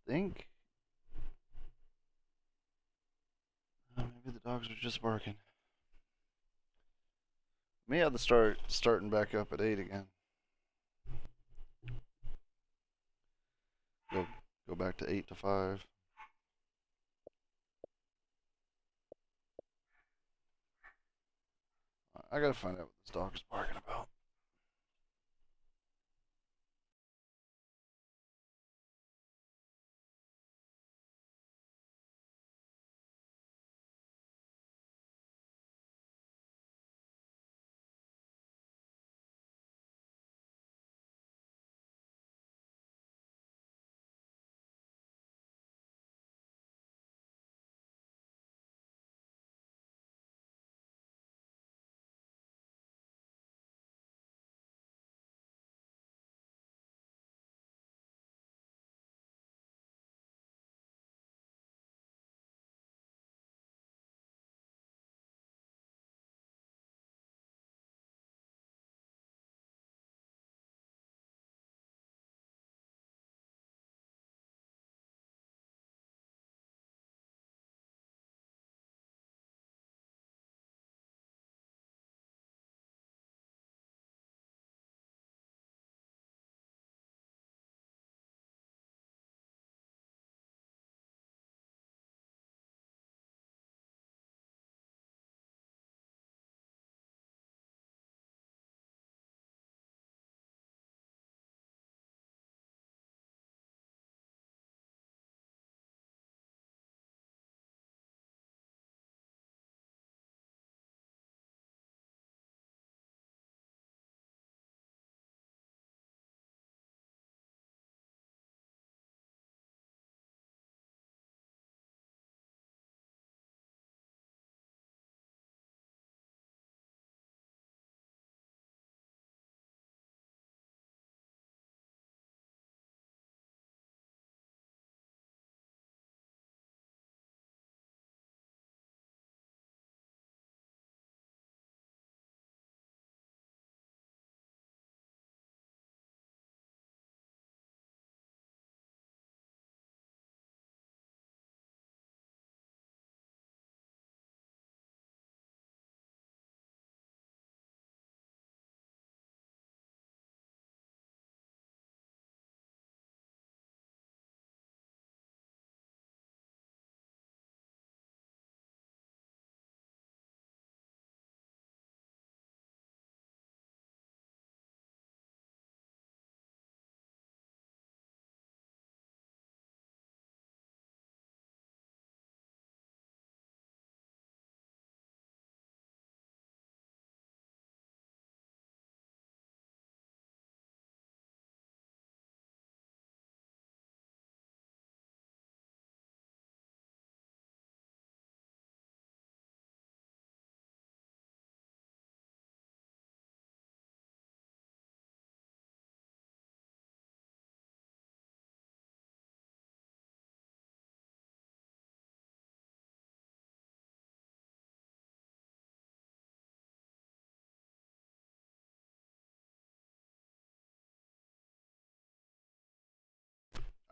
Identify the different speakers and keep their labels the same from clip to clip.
Speaker 1: think. Maybe the dogs are just barking. May have to start starting back up at 8 again. Go back to 8 to 5. I gotta find out what this dog is barking about.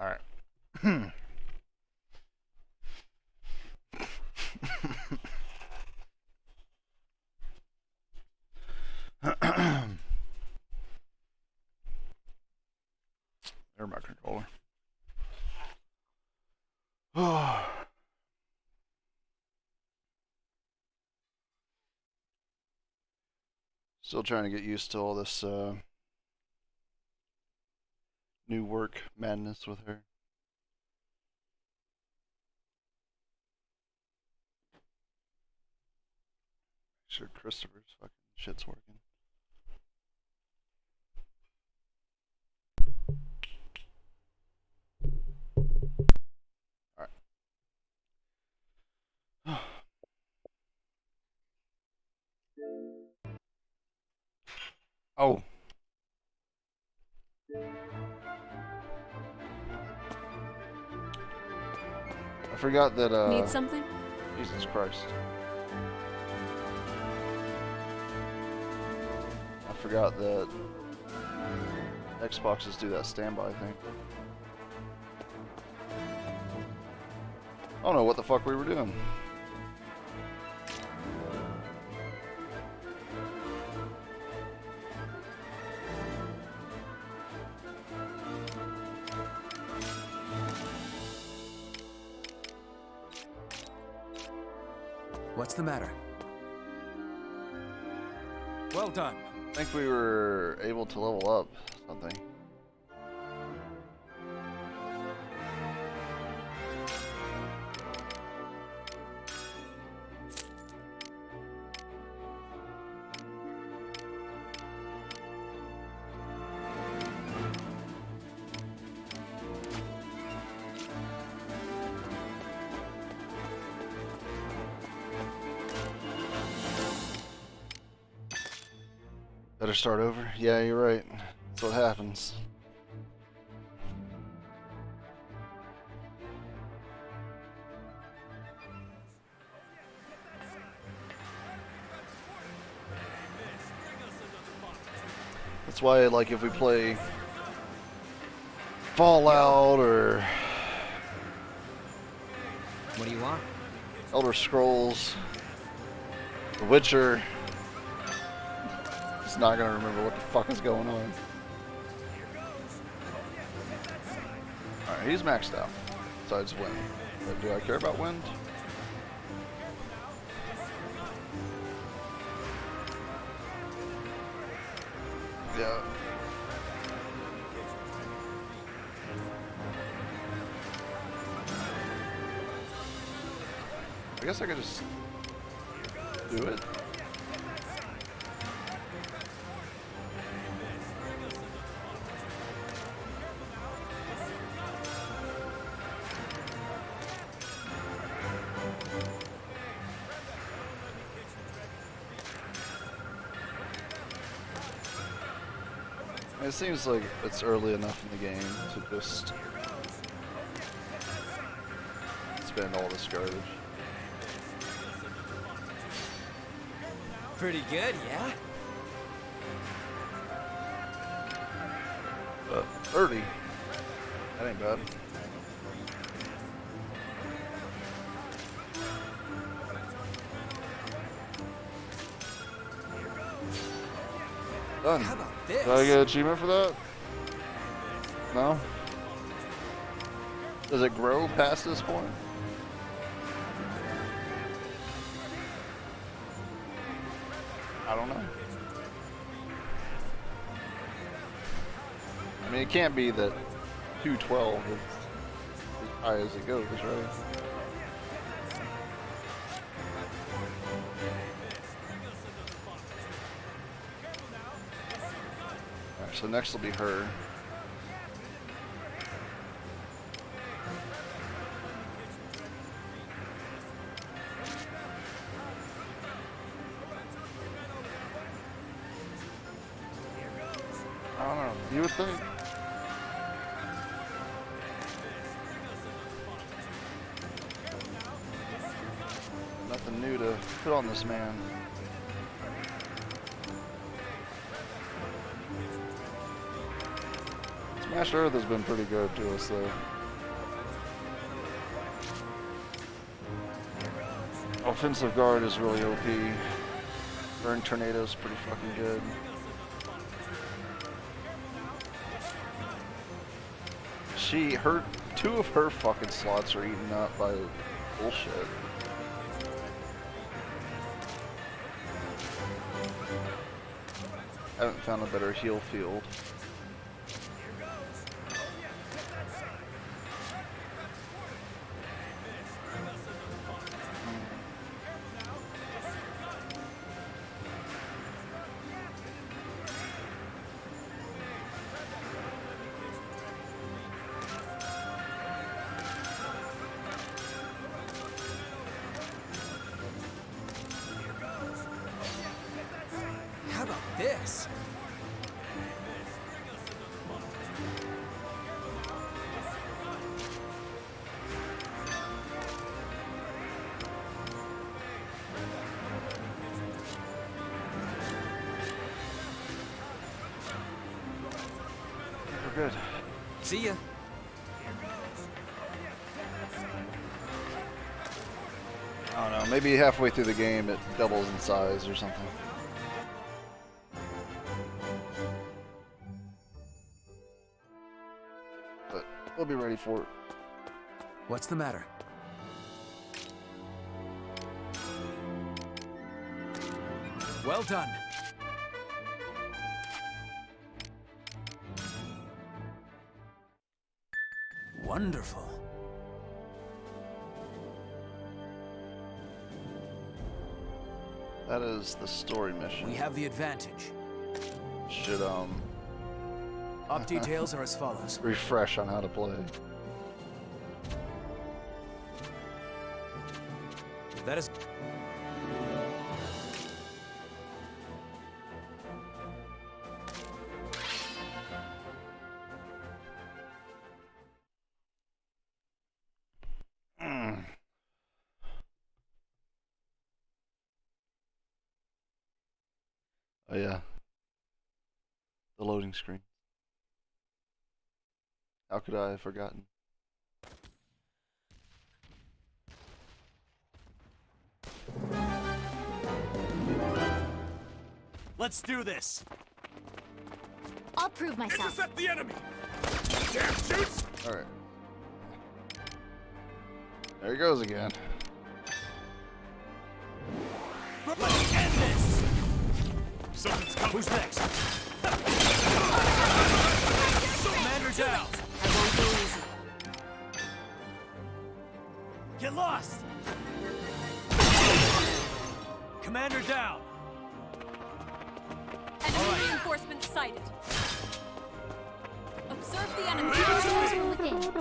Speaker 1: All right. There's my controller. Still trying to get used to all this new work madness with her. Make sure Christopher's fucking shit's working. All right. Oh. I forgot that
Speaker 2: Need something?
Speaker 1: Jesus Christ. I forgot that Xboxes do that standby thing. I don't know what the fuck we were doing.
Speaker 2: What's the matter? Well done.
Speaker 1: I think we were able to level up something. Better start over? Yeah, you're right. That's what happens. That's why, like, if we play Fallout or
Speaker 2: What do you want?
Speaker 1: Elder Scrolls, The Witcher, it's not gonna remember what the fuck is going on. Alright, he's maxed out. Besides wind. But do I care about wind? Yeah. I guess I could just do it. It seems like it's early enough in the game to just spend all this garbage.
Speaker 2: Pretty good, yeah?
Speaker 1: 30? That ain't bad. Done.
Speaker 2: How about this?
Speaker 1: Did I get an achievement for that? No? Does it grow past this point? I don't know. I mean, it can't be that 212 is as high as it goes, right? Alright, so next will be her. I don't know. You would think. Nothing new to put on this man. Smash Earth has been pretty good to us, though. Offensive Guard is really OP. Burn Tornado's pretty fucking good. Two of her fucking slots are eaten up by bullshit. I haven't found a better heal field.
Speaker 2: How about this?
Speaker 1: We're good.
Speaker 2: See ya.
Speaker 1: I don't know, maybe halfway through the game it doubles in size or something. But we'll be ready for it.
Speaker 2: What's the matter? Well done. Wonderful.
Speaker 1: That is the story mission.
Speaker 2: We have the advantage.
Speaker 1: Should
Speaker 2: Up details are as follows.
Speaker 1: refresh on how to play.
Speaker 2: That is...
Speaker 1: Oh yeah. The loading screen. How could I have forgotten?
Speaker 3: Let's do this.
Speaker 4: I'll prove myself.
Speaker 3: Intercept the enemy. Damn shoots.
Speaker 1: Alright. There he goes again.
Speaker 3: Let's end this. Something's coming.
Speaker 2: Who's next?
Speaker 3: Commander down.
Speaker 4: I won't go easy.
Speaker 3: Get lost. Commander down.
Speaker 5: Enemy reinforcements sighted. Observe the enemy.
Speaker 4: Doors from within.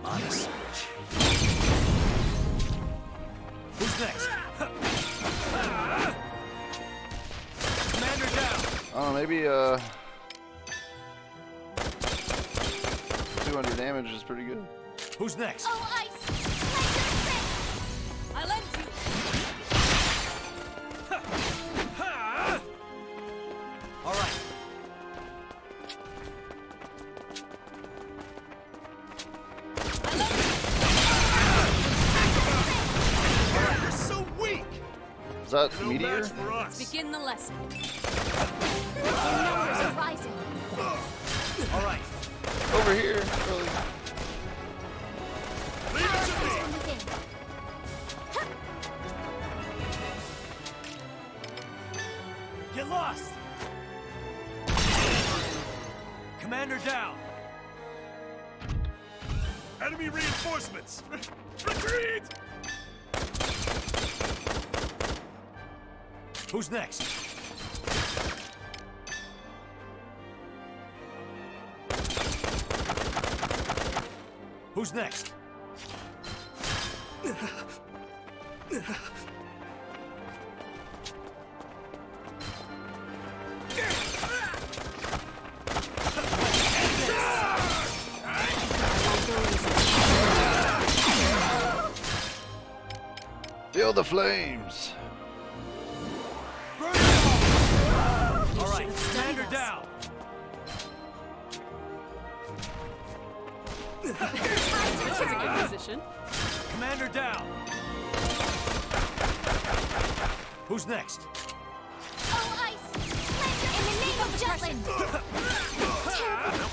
Speaker 2: Honest. Who's next?
Speaker 3: Commander down.
Speaker 1: Oh, maybe 200 damage is pretty good.
Speaker 2: Who's next?
Speaker 4: Oh, ice!
Speaker 5: I lend you.
Speaker 2: All right.
Speaker 3: You're so weak.
Speaker 1: Is that
Speaker 3: No
Speaker 1: meteor?
Speaker 3: match for us.
Speaker 5: Begin the lesson.
Speaker 4: Numbers are rising.
Speaker 2: All right.
Speaker 1: Over here. Really.
Speaker 3: Leave it to me.
Speaker 4: From within.
Speaker 3: Get lost. Commander down. Enemy reinforcements. Retreat.
Speaker 2: Who's next? Who's next?
Speaker 1: Feel the flames.
Speaker 3: All right. Commander down.
Speaker 5: This is a good position.
Speaker 3: Commander down.
Speaker 2: Who's next?
Speaker 4: Oh, ice! In the name of Jutland! Terrible.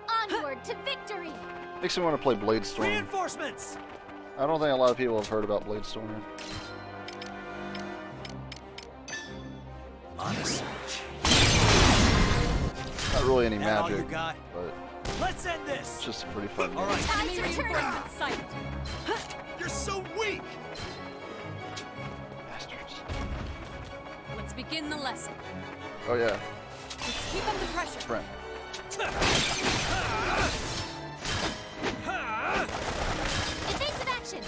Speaker 4: Onward to victory!
Speaker 1: Makes me want to play Bladestorm.
Speaker 3: Reinforcements.
Speaker 1: I don't think a lot of people have heard about Bladestorm.
Speaker 2: Honest.
Speaker 1: Not really any
Speaker 2: That all you
Speaker 1: magic,
Speaker 2: got?
Speaker 1: but
Speaker 3: Let's end this.
Speaker 1: it's just a pretty fun
Speaker 2: All
Speaker 1: game.
Speaker 2: right.
Speaker 5: Enemy
Speaker 4: Tides are turning.
Speaker 5: reinforcements sighted.
Speaker 3: You're so weak.
Speaker 1: Bastards.
Speaker 5: Let's begin the lesson.
Speaker 1: Oh yeah,
Speaker 5: Let's keep under pressure.
Speaker 1: Brent.
Speaker 4: Evasive action!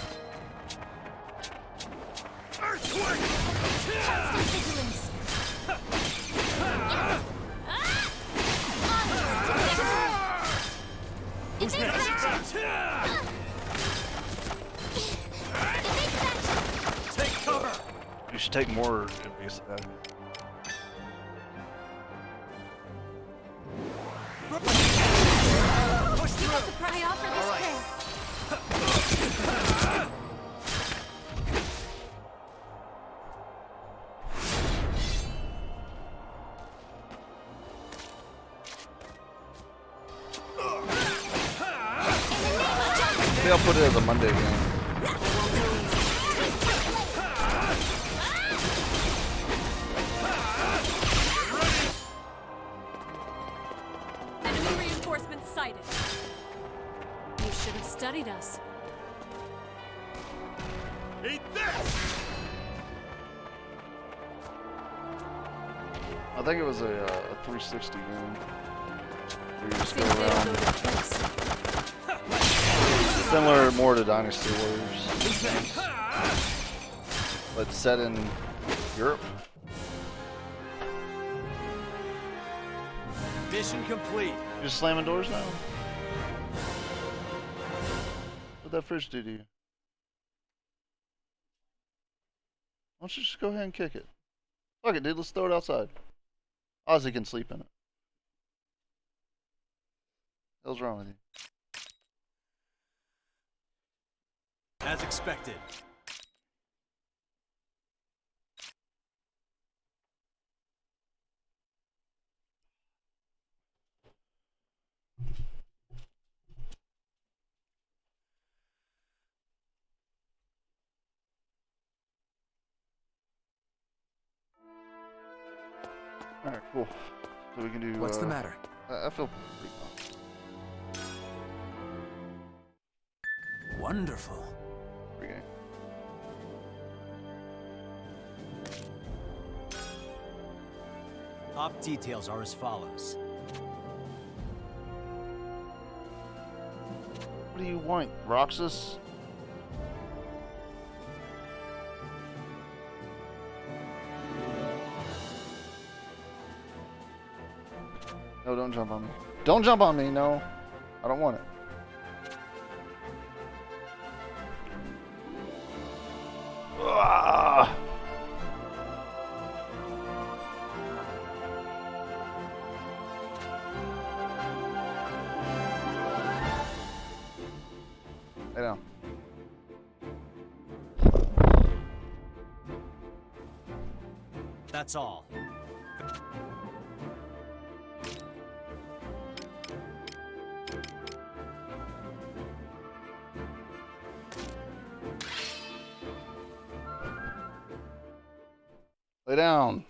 Speaker 3: Earthquake.
Speaker 4: Constant vigilance! Evasive action! Evasive action!
Speaker 3: Take cover.
Speaker 1: You should take more evasive action.
Speaker 4: I offer this prayer.
Speaker 1: Maybe I'll put it as a Monday game.
Speaker 5: Enemy reinforcements sighted. You should have studied us.
Speaker 3: Eat this!
Speaker 1: I think it was a 360 game. Where you just go
Speaker 5: Seems they don't
Speaker 1: around.
Speaker 5: know their place.
Speaker 1: Similar more to Dynasty Warriors. But set in Europe.
Speaker 3: Mission complete.
Speaker 1: You just slamming doors now? What'd that fridge do to you? Why don't you just go ahead and kick it? Fuck it, dude. Let's throw it outside. Ozzy can sleep in it. What's wrong with you?
Speaker 3: As expected.
Speaker 1: Alright, cool. So we can do.
Speaker 2: What's the matter?
Speaker 1: I feel pretty calm.
Speaker 2: Wonderful.
Speaker 1: Pre-game.
Speaker 3: Op details are as follows.
Speaker 1: What do you want, Roxas? No, don't jump on me. Don't jump on me, no. I don't want it. Ah! Lay down.
Speaker 3: That's all.
Speaker 1: Lay down.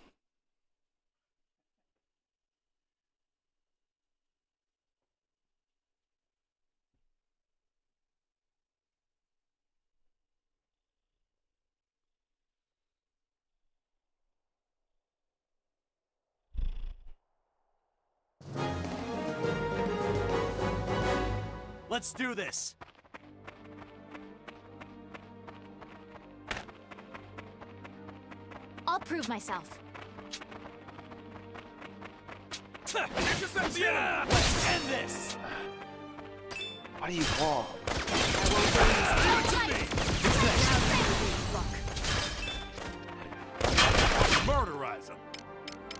Speaker 3: Let's do this.
Speaker 4: I'll prove myself.
Speaker 3: Intercept the enemy. Let's end this.
Speaker 1: Why do you fall?
Speaker 3: Murderize them.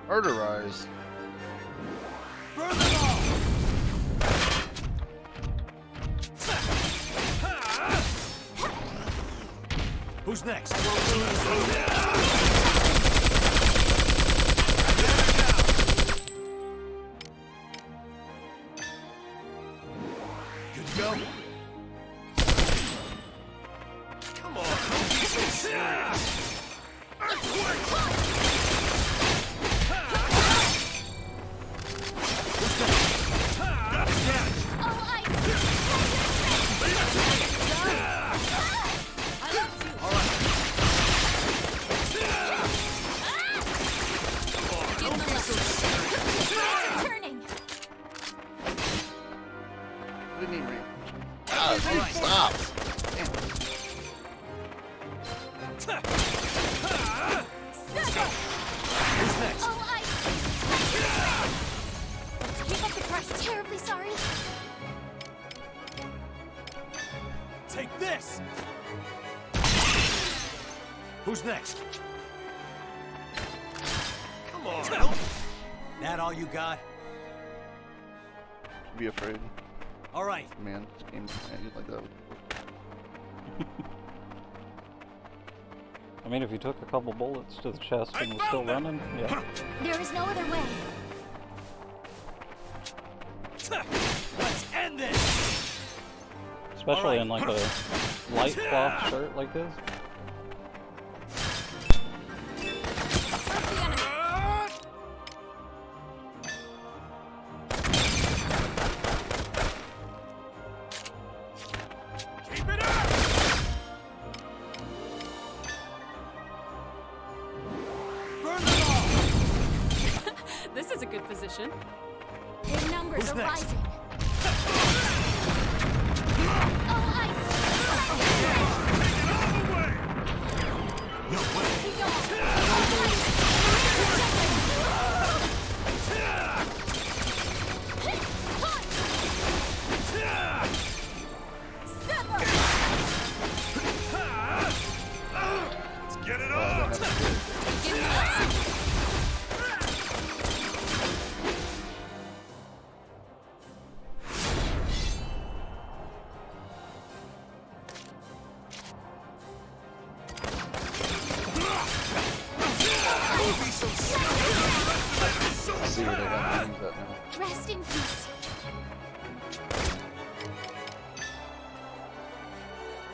Speaker 1: Murderize.
Speaker 3: Burn them all. Who's next? Good to go. Come on.
Speaker 4: Turning.
Speaker 1: We need reinforcement. Ah, dude, stop.
Speaker 3: Who's next?
Speaker 4: Oh, let's keep up the pressure. Terribly sorry.
Speaker 3: Take this. Who's next?
Speaker 2: That all you got?
Speaker 1: Be afraid.
Speaker 2: All right.
Speaker 1: Man, this game doesn't end like that.
Speaker 6: I mean, if you took a couple bullets to the chest and was still running, yeah.
Speaker 4: There is no other way.
Speaker 3: Let's end this!
Speaker 6: Especially in like a light cloth shirt like this.
Speaker 5: Stop the enemy.
Speaker 3: Keep it up! Burn them all!
Speaker 5: This is a good position.
Speaker 4: Their numbers
Speaker 3: Who's
Speaker 4: are
Speaker 3: next?
Speaker 4: rising. All ice!
Speaker 3: No way! Let's get it on!
Speaker 5: Give me that.
Speaker 1: See where they got things at now.
Speaker 4: Rest in peace.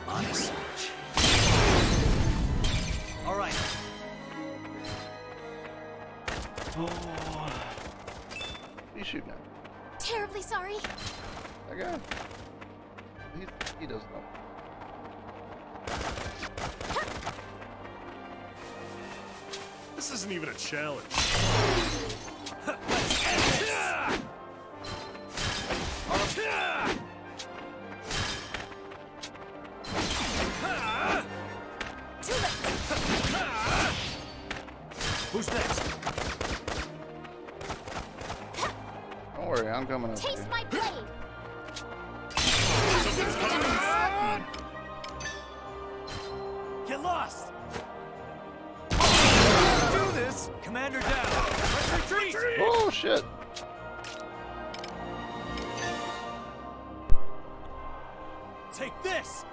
Speaker 2: Honest. All right.
Speaker 1: He's shooting at
Speaker 4: Terribly sorry.
Speaker 1: that guy. He does know.
Speaker 3: This isn't even a challenge.
Speaker 4: Too late.
Speaker 2: Who's next?
Speaker 1: Don't worry, I'm coming up
Speaker 4: Taste
Speaker 1: here.
Speaker 4: my blade.
Speaker 3: Get lost! Do this!
Speaker 2: Commander down.
Speaker 3: Retreat!
Speaker 1: Oh shit!
Speaker 3: Take this!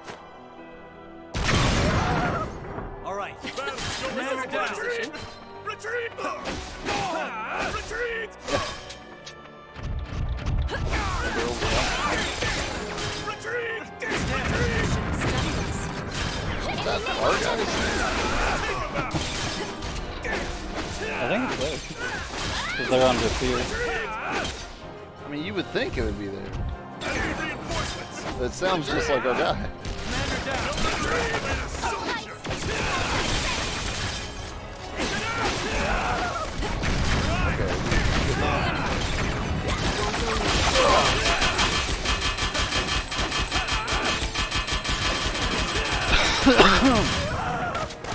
Speaker 2: All right.
Speaker 3: Battle's going
Speaker 2: Commander
Speaker 3: on.
Speaker 2: down.
Speaker 3: Retreat! Retreat! Retreat! Retreat! Retreat!
Speaker 5: Study us.
Speaker 1: That's our guys.
Speaker 6: I think it's this. Because they're under fear.
Speaker 1: I mean, you would think it would be there.
Speaker 3: I need reinforcements!
Speaker 1: But it sounds just like our guy.
Speaker 2: Commander down.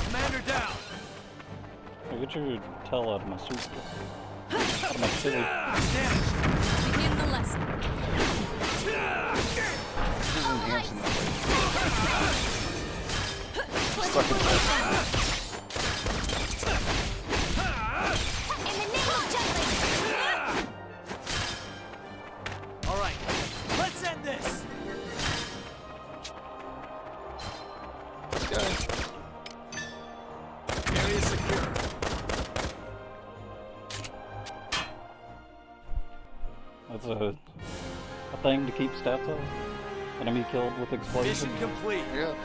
Speaker 2: Commander down.
Speaker 6: Hey, get your tail out of my suit. Out of my silly.
Speaker 5: Begin the lesson.
Speaker 1: This is enhancing the place. Stuck in place.
Speaker 4: In the name of justice.
Speaker 2: All right. Let's end this.
Speaker 1: This guy.
Speaker 2: Area secure.
Speaker 6: That's a thing to keep stats up. Enemy killed with explosion.
Speaker 2: Mission complete.
Speaker 1: Yes.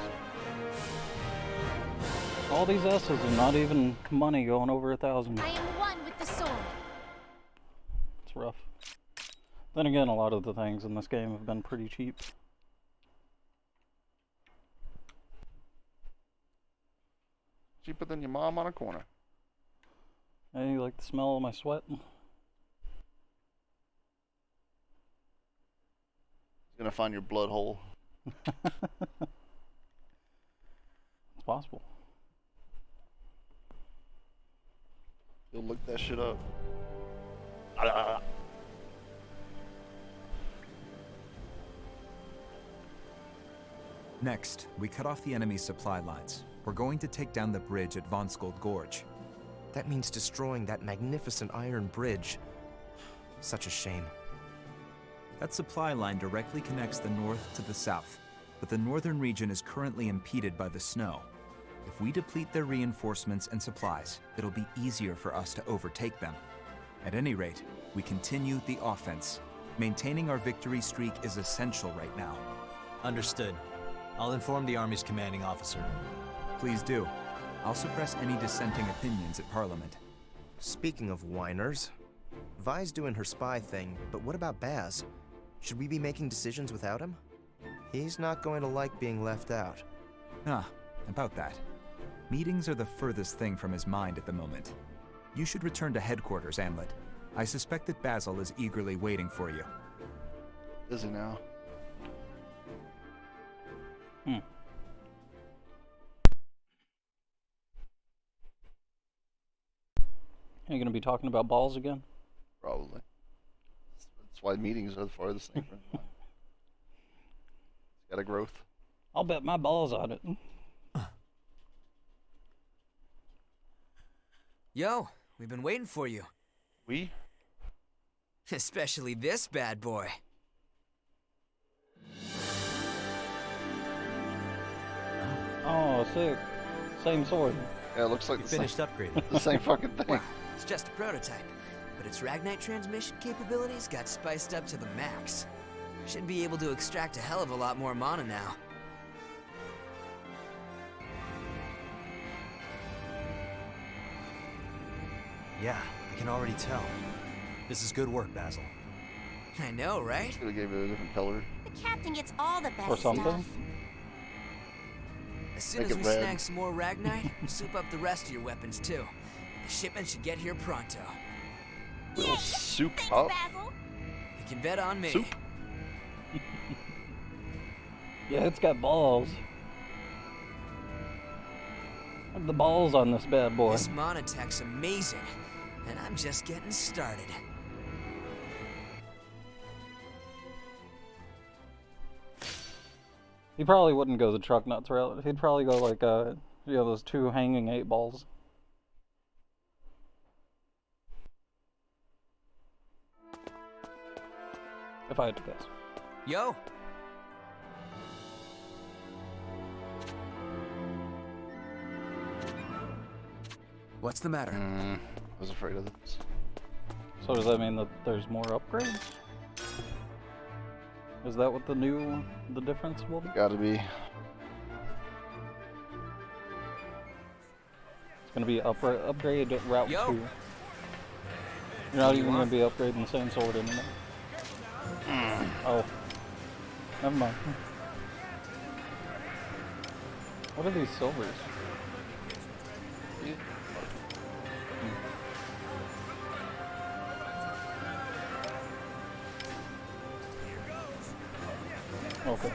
Speaker 6: All these S's and not even money going over 1,000.
Speaker 4: I am one with the sword.
Speaker 6: It's rough. Then again, a lot of the things in this game have been pretty cheap.
Speaker 1: Cheaper than your mom on a corner.
Speaker 6: Hey, you like the smell of my sweat?
Speaker 1: He's gonna find your blood hole.
Speaker 6: It's possible.
Speaker 1: He'll look that shit up.
Speaker 7: Next, we cut off the enemy's supply lines. We're going to take down the bridge at Vonskold Gorge. That means destroying that magnificent iron bridge. Such a shame.
Speaker 8: That supply line directly connects the north to the south, but the northern region is currently impeded by the snow. If we deplete their reinforcements and supplies, it'll be easier for us to overtake them. At any rate, we continue the offense. Maintaining our victory streak is essential right now.
Speaker 9: Understood. I'll inform the Army's commanding officer.
Speaker 8: Please do. I'll suppress any dissenting opinions at Parliament.
Speaker 7: Speaking of whiners, Vi's doing her spy thing, but what about Baz? Should we be making decisions without him? He's not going to like being left out.
Speaker 8: Ah, about that. Meetings are the furthest thing from his mind at the moment. You should return to headquarters, Amlet. I suspect that Basil is eagerly waiting for you.
Speaker 1: Is he now?
Speaker 6: Are you gonna be talking about balls again?
Speaker 1: Probably. That's why meetings are the farthest thing from him. It's got a growth.
Speaker 6: I'll bet my balls on it.
Speaker 2: Yo, we've been waiting for you.
Speaker 1: We?
Speaker 2: Especially this bad boy.
Speaker 6: Oh, sick. Same sword.
Speaker 1: Yeah, it looks like
Speaker 9: You
Speaker 1: the same,
Speaker 9: finished upgrading.
Speaker 1: the same fucking thing.
Speaker 2: Wow, it's just a prototype, but its Ragnite transmission capabilities got spiced up to the max. Should be able to extract a hell of a lot more mana now.
Speaker 9: Yeah, I can already tell. This is good work, Basil.
Speaker 2: I know, right?
Speaker 1: Could have gave it a different color.
Speaker 4: The captain gets all the best
Speaker 6: Or something.
Speaker 4: stuff.
Speaker 2: As soon
Speaker 1: Make
Speaker 2: as
Speaker 1: it
Speaker 2: we
Speaker 1: red.
Speaker 2: snag some more Ragnite, soup up the rest of your weapons too. The shipment should get here pronto.
Speaker 1: Little soup
Speaker 4: Thanks,
Speaker 1: up.
Speaker 4: Basil.
Speaker 2: You can bet on me.
Speaker 1: Soup.
Speaker 6: Yeah, it's got balls. Look at the balls on this bad boy.
Speaker 2: This mana tech's amazing, and I'm just getting started.
Speaker 6: He probably wouldn't go the truck nuts route. He'd probably go like, those 2 hanging 8 balls. If I had to guess.
Speaker 2: Yo! What's the matter?
Speaker 1: I was afraid of this.
Speaker 6: So does that mean that there's more upgrades? Is that what the difference will be?
Speaker 1: Gotta be.
Speaker 6: It's gonna be upgrade route
Speaker 2: Yo.
Speaker 6: 2. You're not even gonna be upgrading the same sword anymore. Oh. Never mind. What are these silvers? Okay.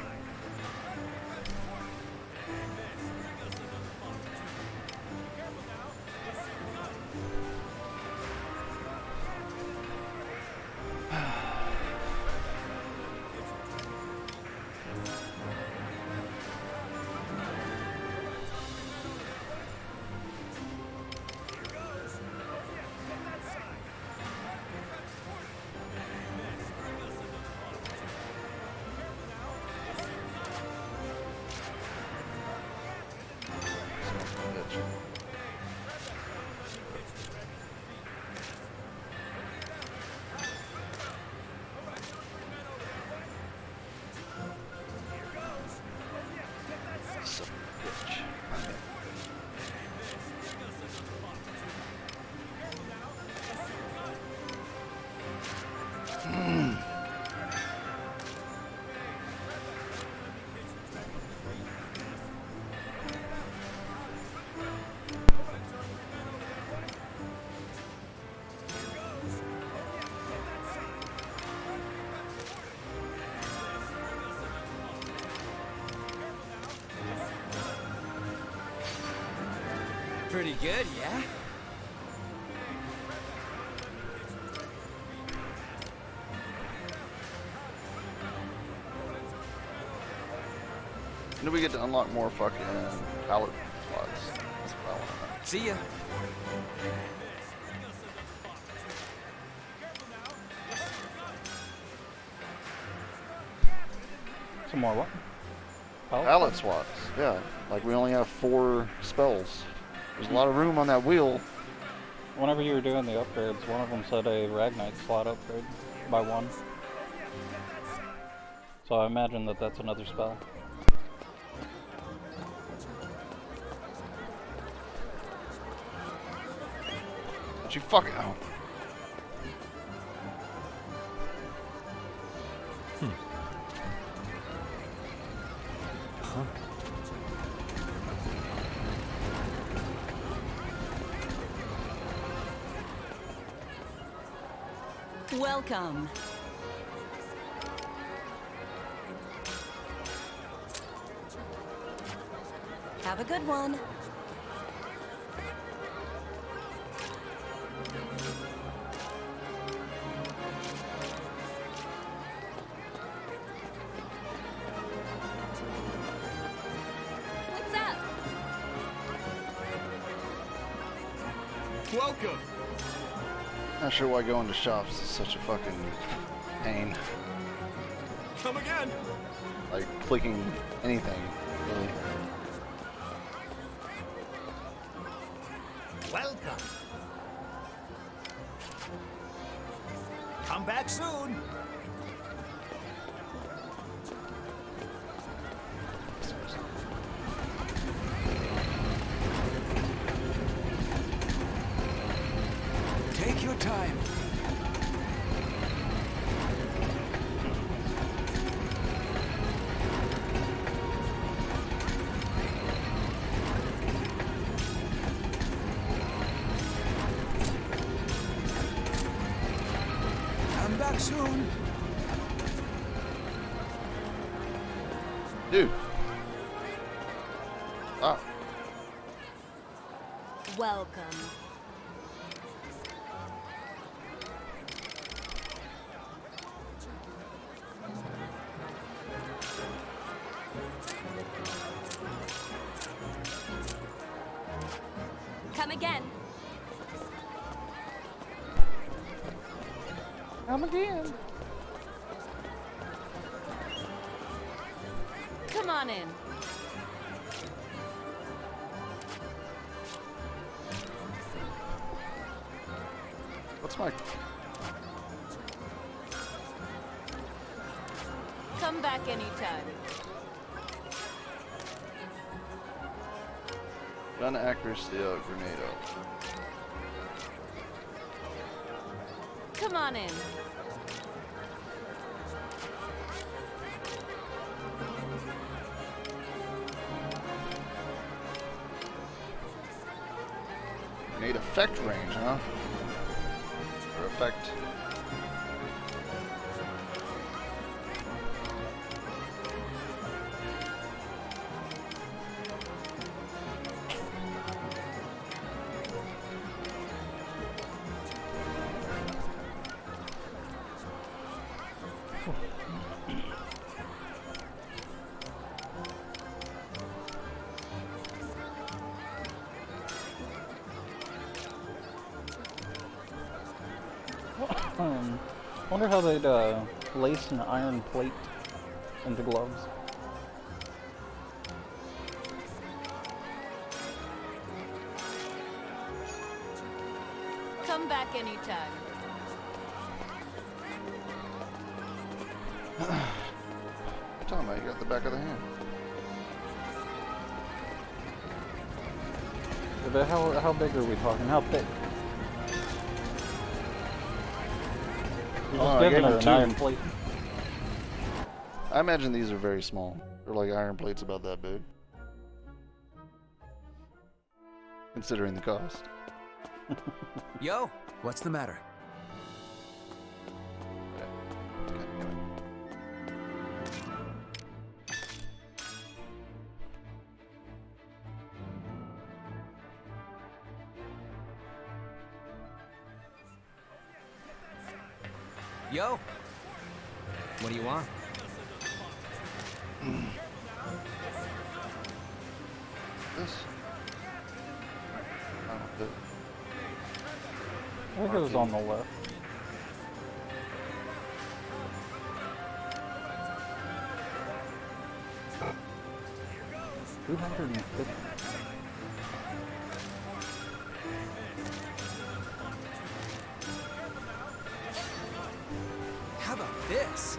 Speaker 2: Pretty good, yeah?
Speaker 1: When do we get to unlock more fucking pallet slots? That's what I want to know.
Speaker 2: See ya.
Speaker 6: Some more what?
Speaker 1: Pallet swaps. Yeah, like we only have 4 spells. There's a lot of room on that wheel.
Speaker 6: Whenever you were doing the upgrades, one of them said a Ragnite slot upgrade by 1. So I imagine that that's another spell.
Speaker 1: But you fucking. Oh.
Speaker 5: Welcome.
Speaker 4: Have a good one.
Speaker 5: What's up?
Speaker 3: Welcome.
Speaker 1: Not sure why going to shops is such a fucking pain.
Speaker 3: Come again.
Speaker 1: Like clicking anything, really.
Speaker 9: Welcome. Come back soon.
Speaker 2: Take your time. Come back soon.
Speaker 1: Dude. Ah.
Speaker 4: Welcome.
Speaker 5: Come again.
Speaker 1: Come again.
Speaker 5: Come on in.
Speaker 1: What's my...
Speaker 5: Come back anytime.
Speaker 1: Gun accuracy of grenade up.
Speaker 5: Come on in.
Speaker 1: Grenade effect range, huh? Or effect.
Speaker 6: Wonder how they'd lace an iron plate into gloves.
Speaker 5: Come back anytime.
Speaker 1: What are you talking about? You got the back of the hand.
Speaker 6: But how big are we talking? How thick? You're just
Speaker 1: I
Speaker 6: giving
Speaker 1: gave
Speaker 6: her
Speaker 1: him
Speaker 6: an
Speaker 1: 2.
Speaker 6: iron plate.
Speaker 1: I imagine these are very small. They're like iron plates about that big. Considering the cost.
Speaker 2: Yo, what's the matter? Yo, what do you want?
Speaker 1: This.
Speaker 6: think it was on the left. 250.
Speaker 2: How about this?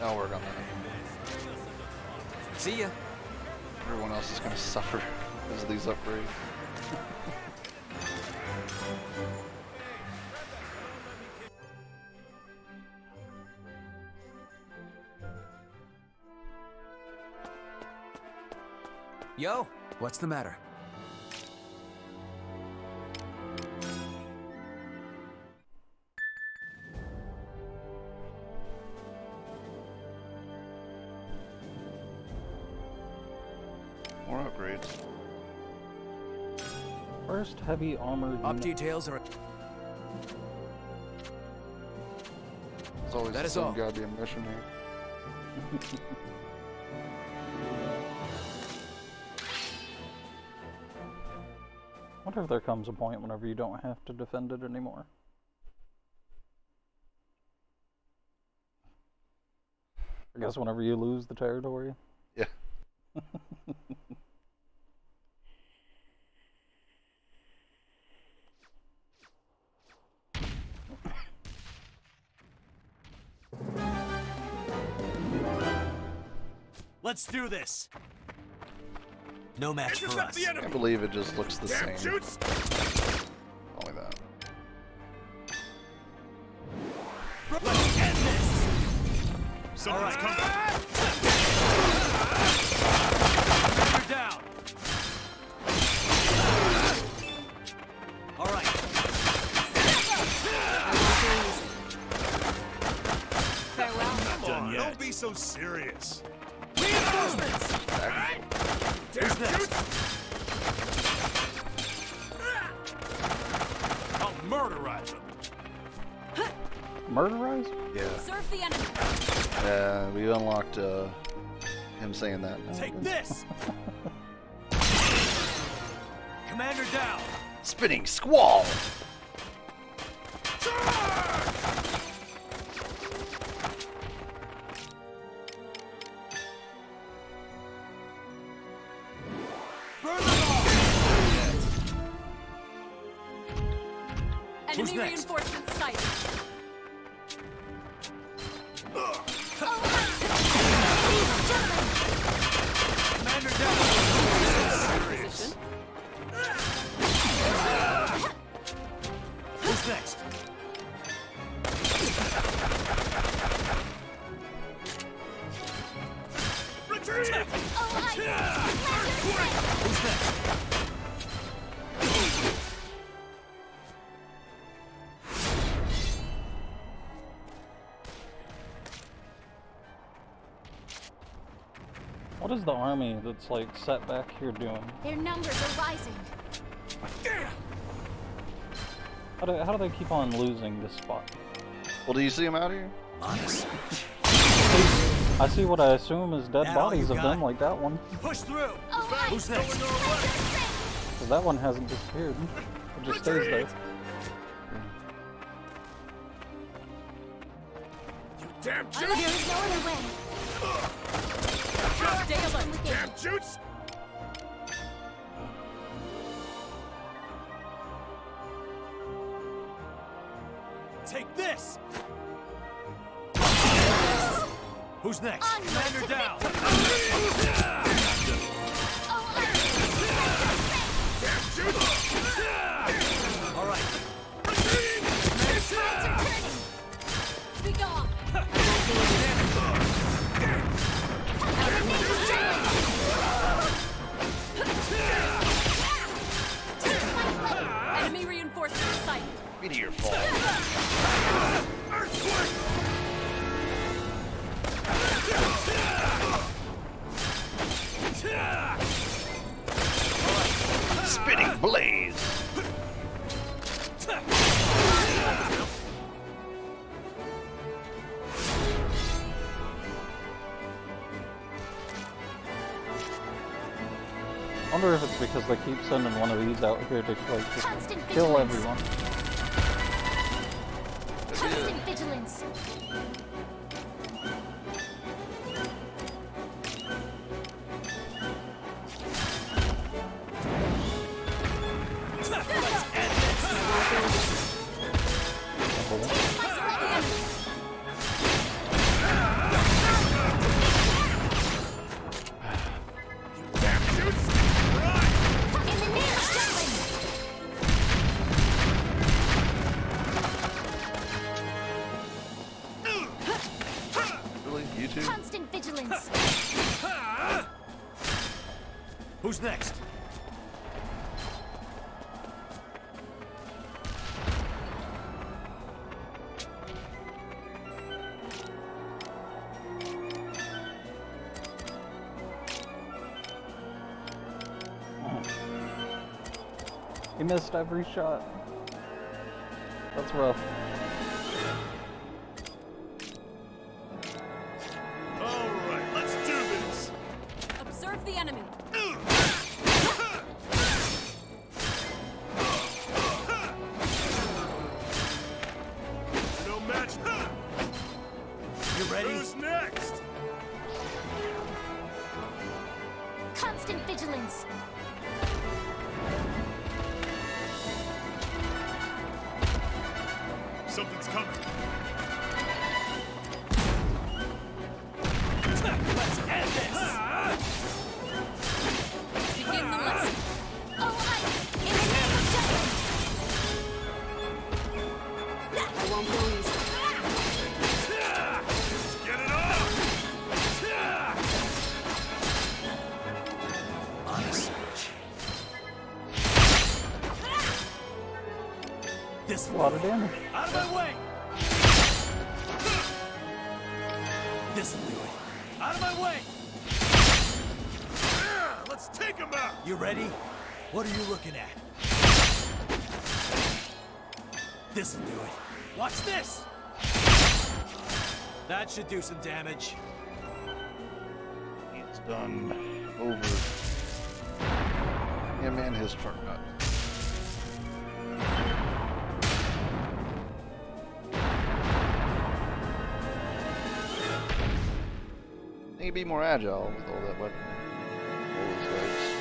Speaker 1: I'll work on that.
Speaker 2: See ya.
Speaker 1: Everyone else is gonna suffer because of these upgrades.
Speaker 2: Yo, what's the matter?
Speaker 1: More upgrades.
Speaker 6: First heavy armored
Speaker 2: Op
Speaker 6: unit.
Speaker 2: details are.
Speaker 1: There's always
Speaker 2: That is
Speaker 1: some
Speaker 2: all.
Speaker 1: goddamn mission here.
Speaker 6: Wonder if there comes a point whenever you don't have to defend it anymore. I guess whenever you lose the territory.
Speaker 1: Yeah.
Speaker 9: Let's do this. No match for
Speaker 3: Intercept
Speaker 9: us.
Speaker 3: the
Speaker 1: I
Speaker 3: enemy!
Speaker 1: can't believe it just looks the
Speaker 3: Damn
Speaker 1: same.
Speaker 3: shoots!
Speaker 1: Only that.
Speaker 3: Let's end this! Someone's coming! Commander down!
Speaker 9: All right.
Speaker 5: Farewell.
Speaker 3: Not done yet. Don't be so serious.
Speaker 2: Reinforcements!
Speaker 3: Alright? Damn shoots! I'll murderize them.
Speaker 6: Murderize?
Speaker 1: Yeah.
Speaker 5: Serve the enemy.
Speaker 1: Yeah, we unlocked him saying that now.
Speaker 3: Take this! Commander down!
Speaker 1: Spinning squall!
Speaker 3: Burn them all!
Speaker 5: Enemy
Speaker 3: next?
Speaker 5: reinforcements sighted.
Speaker 3: Commander down!
Speaker 5: Position.
Speaker 3: Who's next? Retreat! Who's next?
Speaker 6: What is the army that's like set back here doing?
Speaker 4: Their numbers are rising.
Speaker 6: How do they keep on losing this spot?
Speaker 1: Well, do you see him out here?
Speaker 9: Honest.
Speaker 6: I see what I assume is dead
Speaker 9: That all
Speaker 6: bodies
Speaker 9: you
Speaker 6: of
Speaker 9: got?
Speaker 6: them, like that one.
Speaker 3: Push through!
Speaker 9: Who's next?
Speaker 6: Because that one hasn't disappeared. It just stays there.
Speaker 3: You damn
Speaker 4: There
Speaker 3: shoots!
Speaker 4: is no other way.
Speaker 5: Stay alert.
Speaker 3: Damn shoots! Take this! Who's next? Commander down! Damn shoots!
Speaker 9: All right.
Speaker 5: Be gone. Enemy reinforcements sighted.
Speaker 1: Meteor fall. Spinning blade.
Speaker 6: I wonder if it's because they keep sending one of these out here to like just
Speaker 4: Constant
Speaker 6: kill
Speaker 4: vigilance.
Speaker 6: everyone.
Speaker 4: Constant vigilance.
Speaker 1: Really? You two?
Speaker 4: Constant vigilance.
Speaker 9: Who's next?
Speaker 6: He missed every shot. That's rough.
Speaker 3: All right, let's do this.
Speaker 5: Observe the enemy.
Speaker 3: No match.
Speaker 9: You ready?
Speaker 3: Who's next?
Speaker 4: Constant vigilance.
Speaker 3: Something's coming.
Speaker 2: Let's end this!
Speaker 5: Begin the lesson.
Speaker 4: Oh, I. In the name of justice.
Speaker 5: I won't go easy.
Speaker 3: Get it off!
Speaker 9: Honest. This
Speaker 6: A lot of damage.
Speaker 9: out of my way! This'll do it. Out of my way!
Speaker 3: Let's take him out!
Speaker 9: You ready? What are you looking at? This'll do it. Watch this! That should do some damage.
Speaker 1: He's done over. Yeah, man, his turn. Need to be more agile with all that weapon. All those guys.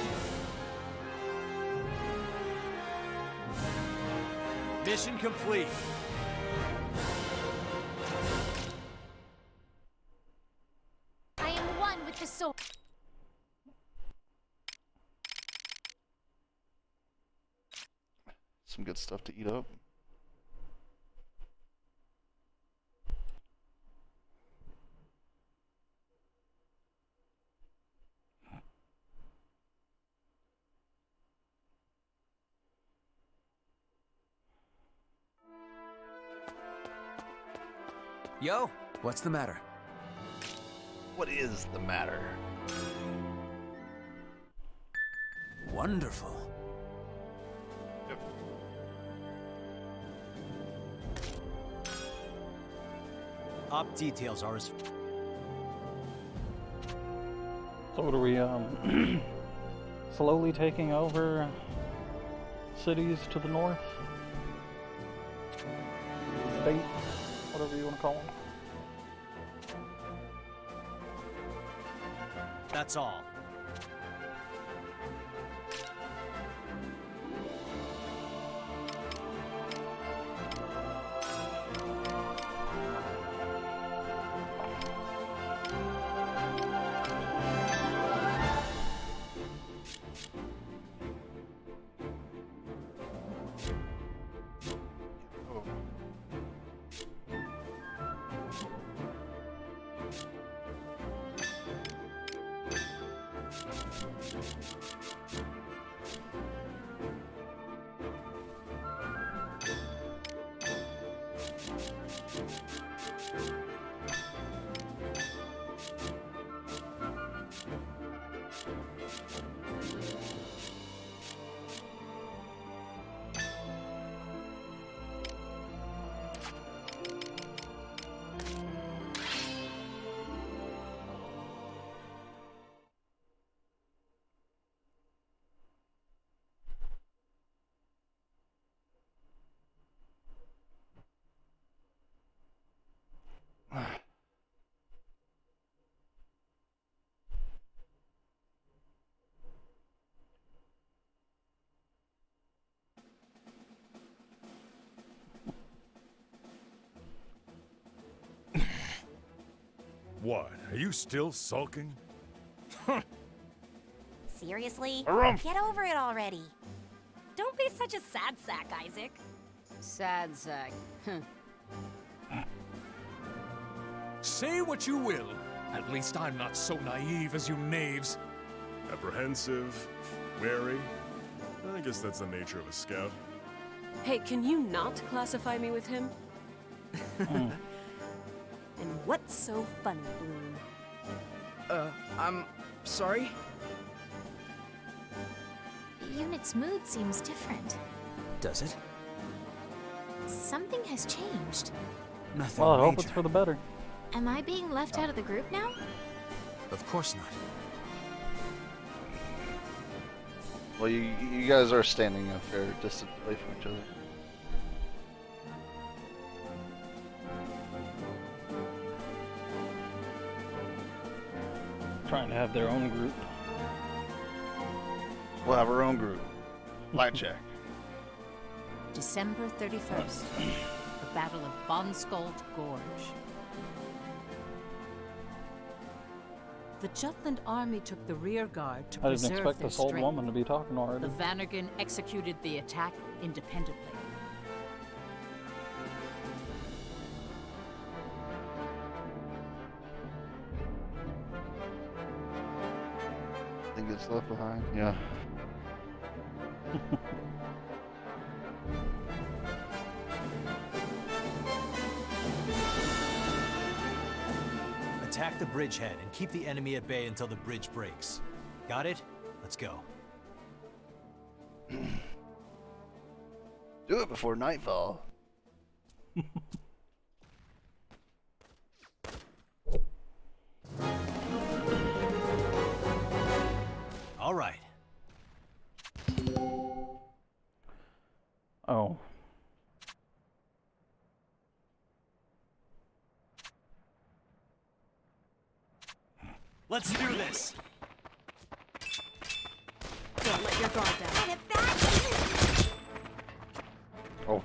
Speaker 9: Mission complete.
Speaker 4: I am one with the sword.
Speaker 1: Some good stuff to eat up.
Speaker 2: Yo, what's the matter?
Speaker 1: What is the matter?
Speaker 2: Wonderful.
Speaker 9: Op details are as...
Speaker 6: So what are we, slowly taking over cities to the north? State, whatever you want to call them.
Speaker 9: That's all.
Speaker 1: Oh.
Speaker 3: What? Are you still sulking?
Speaker 10: Seriously?
Speaker 1: Harumph.
Speaker 10: Get over it already.
Speaker 5: Don't be such a sad sack, Isaac. Sad sack.
Speaker 3: Say what you will. At least I'm not so naive as you knaves.
Speaker 11: Apprehensive, wary. I guess that's the nature of a scout.
Speaker 5: Hey, can you not classify me with him? And what's so funny, Bloom?
Speaker 2: I'm sorry?
Speaker 4: The unit's mood seems different.
Speaker 2: Does it?
Speaker 4: Something has changed.
Speaker 2: Nothing
Speaker 6: Well, I hope
Speaker 2: major.
Speaker 6: it's for the better.
Speaker 4: Am I being left out of the group now?
Speaker 2: Of course not.
Speaker 1: Well, you guys are standing a fair distance away from each other.
Speaker 6: Trying to have their own group.
Speaker 1: We'll have our own group. Blackjack.
Speaker 12: December 31st. The Battle of Von Skold Gorge. The Jutland army took the rear guard to
Speaker 6: I didn't
Speaker 12: preserve
Speaker 6: expect
Speaker 12: their
Speaker 6: this old
Speaker 12: strength.
Speaker 6: woman to be talking already.
Speaker 12: The Vannergan executed the attack independently.
Speaker 1: Think it's left behind? Yeah.
Speaker 9: Attack the bridgehead and keep the enemy at bay until the bridge breaks. Got it? Let's go.
Speaker 1: Do it before nightfall.
Speaker 9: All right.
Speaker 6: Oh.
Speaker 9: Let's do this.
Speaker 5: Don't let your guard down.
Speaker 10: Get it back!
Speaker 1: Oh.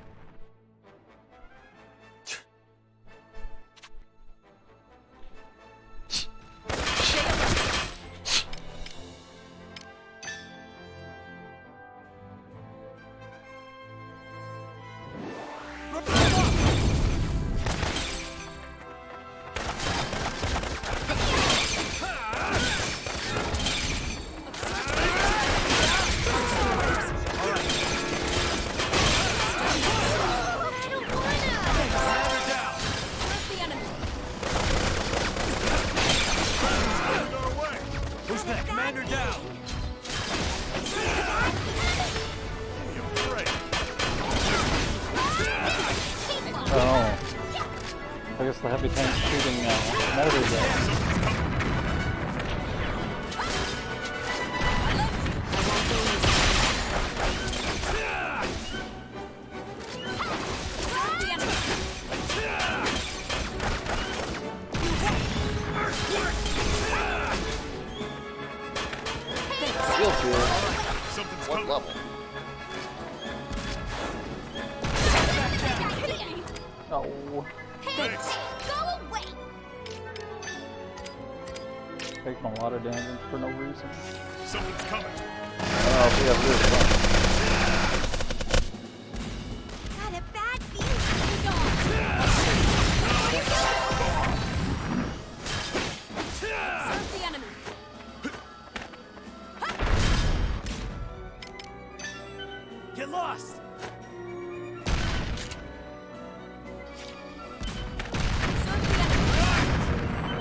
Speaker 9: Who's that? Commander down.
Speaker 6: Oh. I guess the heavy tank's shooting mortars at us.
Speaker 1: Skill tier. What level?
Speaker 6: Oh.
Speaker 4: Hey, go away!
Speaker 6: Taking a lot of damage for no reason.
Speaker 11: Something's coming.
Speaker 1: Oh, we have this one.
Speaker 10: Got a bad feeling.
Speaker 5: Serve the enemy.
Speaker 9: Get lost.
Speaker 5: Serve the enemy.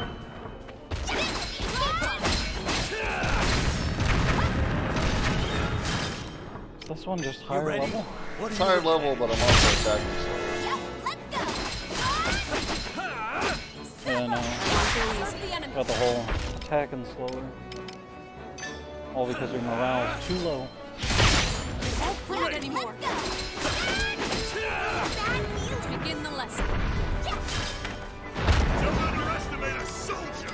Speaker 6: Is this one just
Speaker 9: You
Speaker 6: higher
Speaker 9: ready?
Speaker 6: level?
Speaker 9: What
Speaker 1: It's
Speaker 9: are you
Speaker 1: higher
Speaker 9: looking
Speaker 1: level,
Speaker 9: at?
Speaker 1: but I'm also attacking slower.
Speaker 6: Yeah, no.
Speaker 5: Serve the enemy.
Speaker 6: Got the whole attacking slower. All because your morale's too low.
Speaker 5: Won't prove it anymore. Let's begin the lesson.
Speaker 11: Don't underestimate a soldier.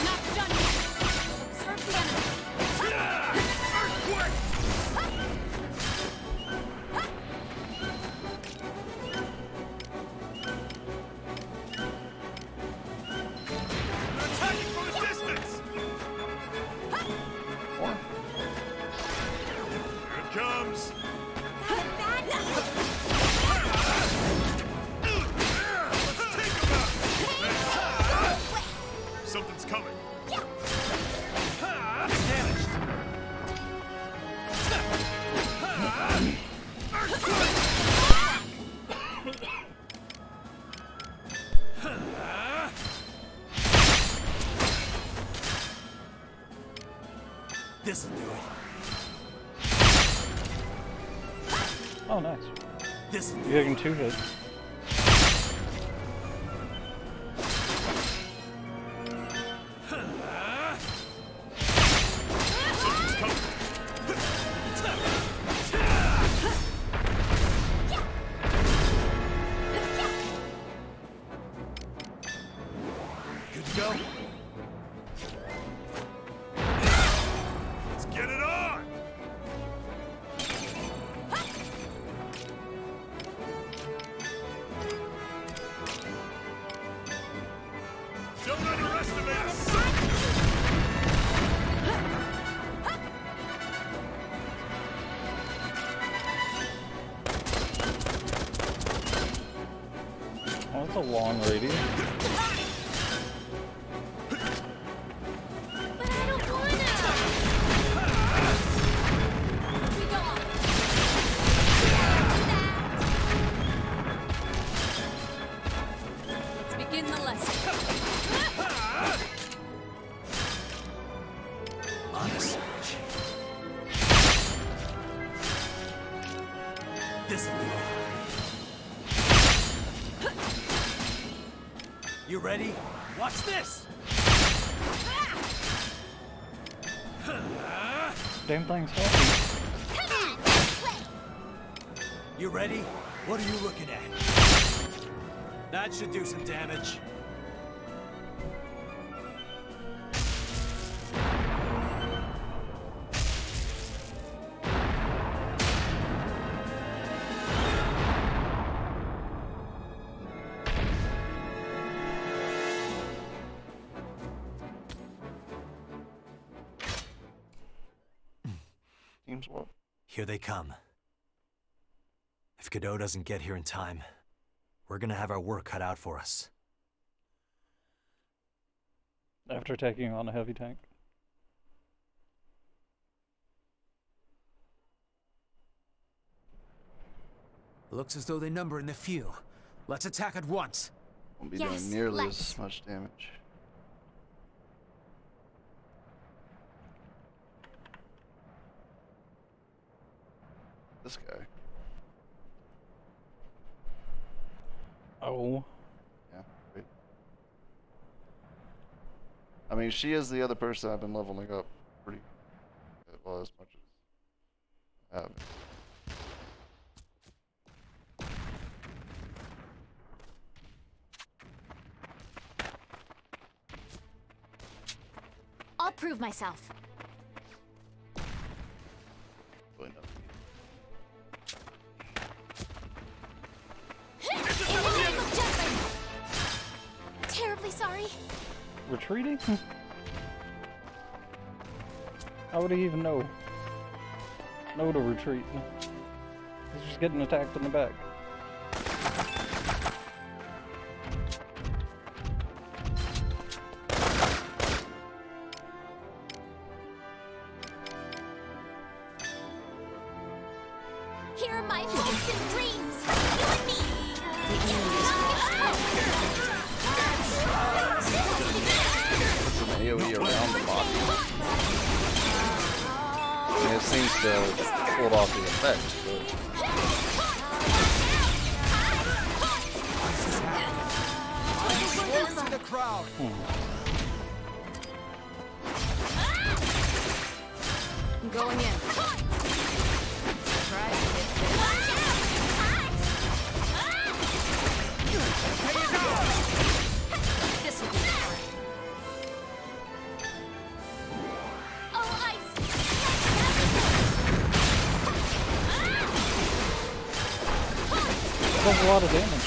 Speaker 5: Not done yet. Serve the enemy.
Speaker 11: something's coming.
Speaker 9: Damaged. This'll do it.
Speaker 6: Oh, nice.
Speaker 9: This'll do
Speaker 6: You're getting 2 hits.
Speaker 9: Good to go.
Speaker 11: Let's get it on! Don't underestimate us!
Speaker 6: Oh, that's a long radius.
Speaker 4: But I don't wanna! We go on.
Speaker 5: Let's begin the lesson.
Speaker 9: Honest. This'll do it. You ready? Watch this!
Speaker 6: Damn thing's healthy.
Speaker 4: Come on, let's play!
Speaker 9: You ready? What are you looking at? That should do some damage.
Speaker 1: Team swap.
Speaker 9: Here they come. If Godot doesn't get here in time, we're gonna have our work cut out for us.
Speaker 6: After taking on a heavy tank.
Speaker 2: Looks as though they number in the few. Let's attack at once.
Speaker 1: Won't be
Speaker 4: Yes,
Speaker 1: doing nearly
Speaker 4: let's.
Speaker 1: as much damage. This guy.
Speaker 6: Oh.
Speaker 1: Yeah, great. I mean, she is the other person I've been leveling up pretty well, as much as I haven't.
Speaker 4: I'll prove myself.
Speaker 1: Really nothing.
Speaker 4: Terribly sorry.
Speaker 6: Retreating? How would he even know? Know to retreat. He's just getting attacked in the back.
Speaker 4: Here are my hopes and dreams. You and me.
Speaker 1: Some AoE around the boss. And it seems to hold off the effect, but
Speaker 9: To the crowd.
Speaker 12: I'm going in. Try to hit this. This'll be fun.
Speaker 4: Oh, ice.
Speaker 6: Does a lot of damage.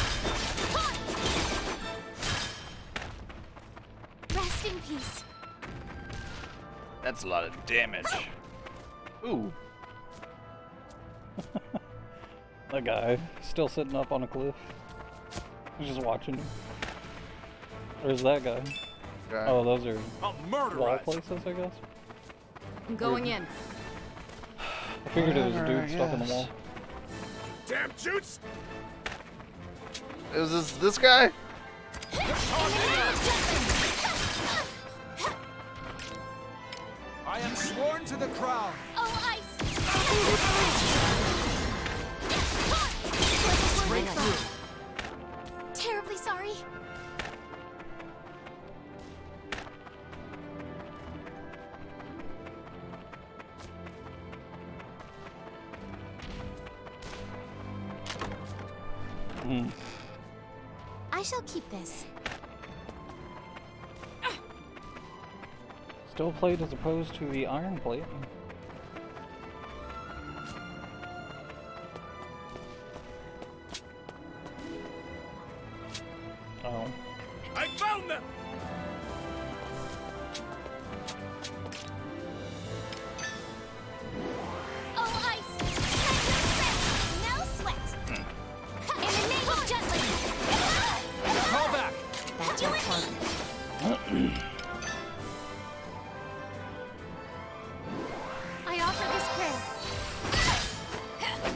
Speaker 4: Rest in peace.
Speaker 1: that's a lot of damage. Ooh.
Speaker 6: That guy still sitting up on a cliff. He's just watching him. There's that guy.
Speaker 1: Okay.
Speaker 6: Oh, those are
Speaker 3: I'll murder
Speaker 6: wall
Speaker 3: us.
Speaker 6: places, I guess.
Speaker 12: I'm going in.
Speaker 6: I figured it was a
Speaker 1: Whatever,
Speaker 6: dude stuck in the
Speaker 1: yes.
Speaker 6: wall.
Speaker 11: Damn jutes!
Speaker 1: Is this guy?
Speaker 3: I am sworn to the crown.
Speaker 4: Oh, ice!
Speaker 2: Straight through.
Speaker 4: Terribly sorry.
Speaker 6: Hmm.
Speaker 4: I shall keep this.
Speaker 6: Steel plate as opposed to the iron plate. Oh.
Speaker 11: I found them!
Speaker 4: Oh, ice! No sweat! In the name of justice!
Speaker 3: Call back.
Speaker 2: That's our target.
Speaker 4: I offer this prayer.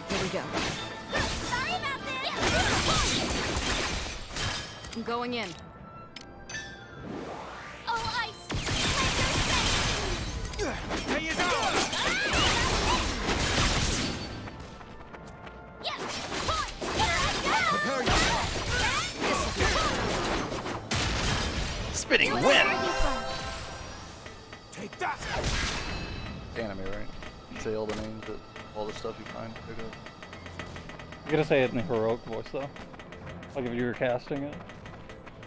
Speaker 2: Here we go.
Speaker 4: Sorry about this!
Speaker 12: I'm going in.
Speaker 4: Oh, ice!
Speaker 3: There you go.
Speaker 4: Yeah!
Speaker 3: Prepare yourself.
Speaker 1: Spinning
Speaker 4: Where
Speaker 1: wind.
Speaker 4: are you from?
Speaker 3: Take that.
Speaker 1: Anime, right? Say all the names that all the stuff you find. Pick up.
Speaker 6: You gotta say it in a heroic voice though. Like if you were casting it.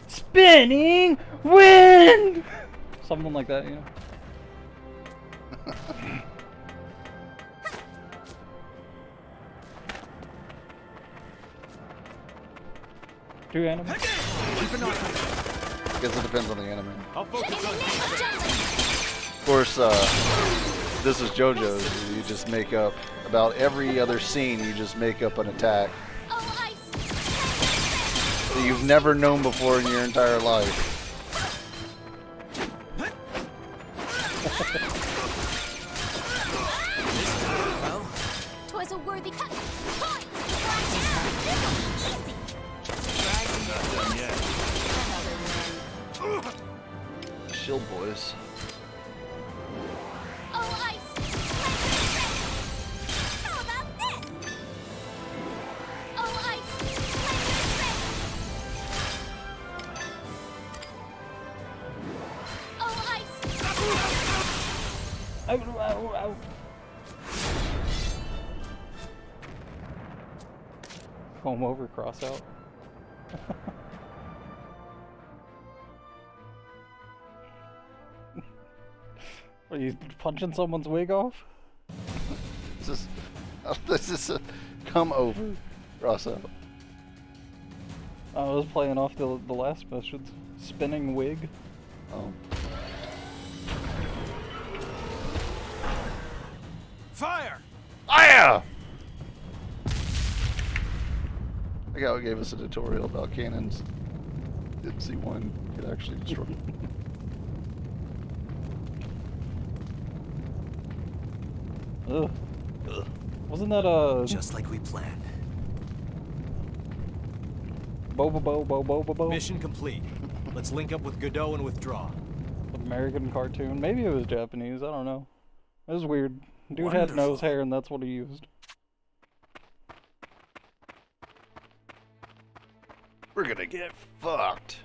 Speaker 6: Spinning wind! Something like that, you know? Two anime?
Speaker 3: Keep an eye on it.
Speaker 1: I guess it depends on the anime.
Speaker 3: I'll focus on
Speaker 1: Of course, this is JoJo's. You just make up about every other scene. You just make up an attack
Speaker 4: Oh, ice!
Speaker 1: that you've never known before in your entire life.
Speaker 2: Well,
Speaker 4: 'Twas a worthy cut.
Speaker 1: Shield boys.
Speaker 4: Oh, ice! How about this? Oh, ice! Oh, ice!
Speaker 6: Ow, ow, ow. Comb over, cross out. Are you punching someone's wig off?
Speaker 1: This is a come over. Cross out.
Speaker 6: I was playing off the last missions. Spinning wig.
Speaker 1: Oh.
Speaker 3: fire.
Speaker 1: Fire! The guy who gave us a tutorial about cannons didn't see one could actually destroy.
Speaker 6: Ugh. Wasn't that
Speaker 9: Just like we planned.
Speaker 6: Bo?
Speaker 9: Mission complete. Let's link up with Godot and withdraw.
Speaker 6: American cartoon. Maybe it was Japanese. I don't know. It was weird. Dude had nose hair and that's what he used.
Speaker 1: We're gonna get fucked.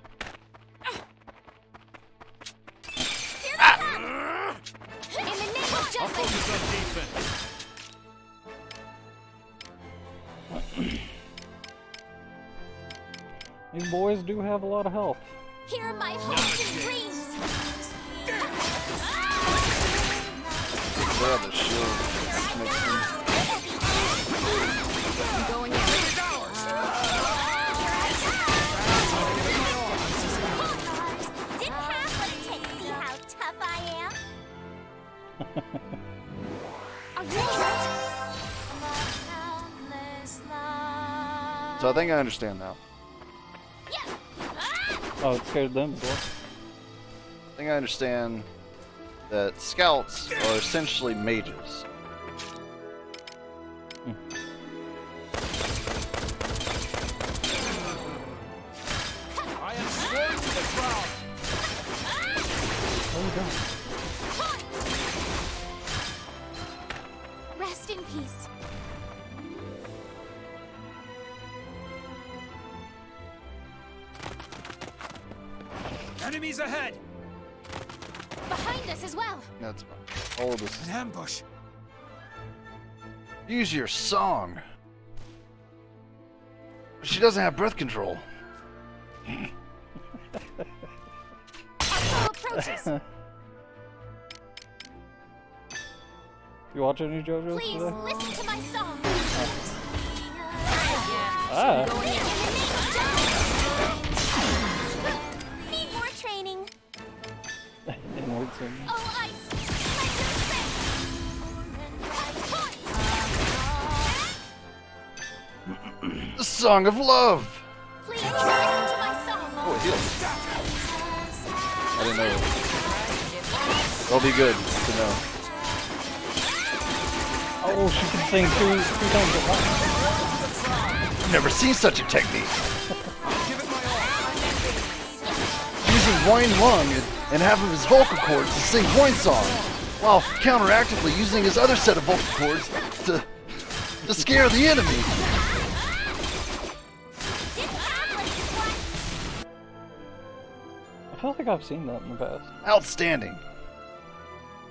Speaker 4: In the name of
Speaker 3: I'll
Speaker 4: justice!
Speaker 3: focus on defense.
Speaker 6: These boys do have a lot of health.
Speaker 4: Here are my hopes and dreams!
Speaker 1: They have the shield mixed in.
Speaker 12: I'm going in.
Speaker 4: Didn't have what it takes to see how tough I am. Are you
Speaker 1: So I think I understand now.
Speaker 6: Oh, it scared them as well.
Speaker 1: think I understand that scouts are essentially mages.
Speaker 3: I am sworn to the ground.
Speaker 6: Oh god.
Speaker 4: Rest in peace.
Speaker 3: Enemies ahead!
Speaker 4: Behind us as well.
Speaker 1: That's fine. All of this.
Speaker 3: An ambush.
Speaker 1: Use your song. She doesn't have breath control.
Speaker 4: Our foe approaches.
Speaker 6: You watch any JoJo's
Speaker 4: Please
Speaker 6: today?
Speaker 4: listen to my song.
Speaker 6: Ah.
Speaker 4: Need more training.
Speaker 6: Inward singing.
Speaker 4: Oh, ice.
Speaker 1: The song of love.
Speaker 4: Please listen to my song.
Speaker 1: Oh, it heals. I didn't know that. That'll be good to know.
Speaker 6: Oh, she can sing two times at once.
Speaker 1: I've never seen such a technique. Using Wine Lung and half of his vocal cords to sing Wine Song, while counteractively using his other set of vocal cords to scare the enemy.
Speaker 6: I feel like I've seen that in the past.
Speaker 1: Outstanding.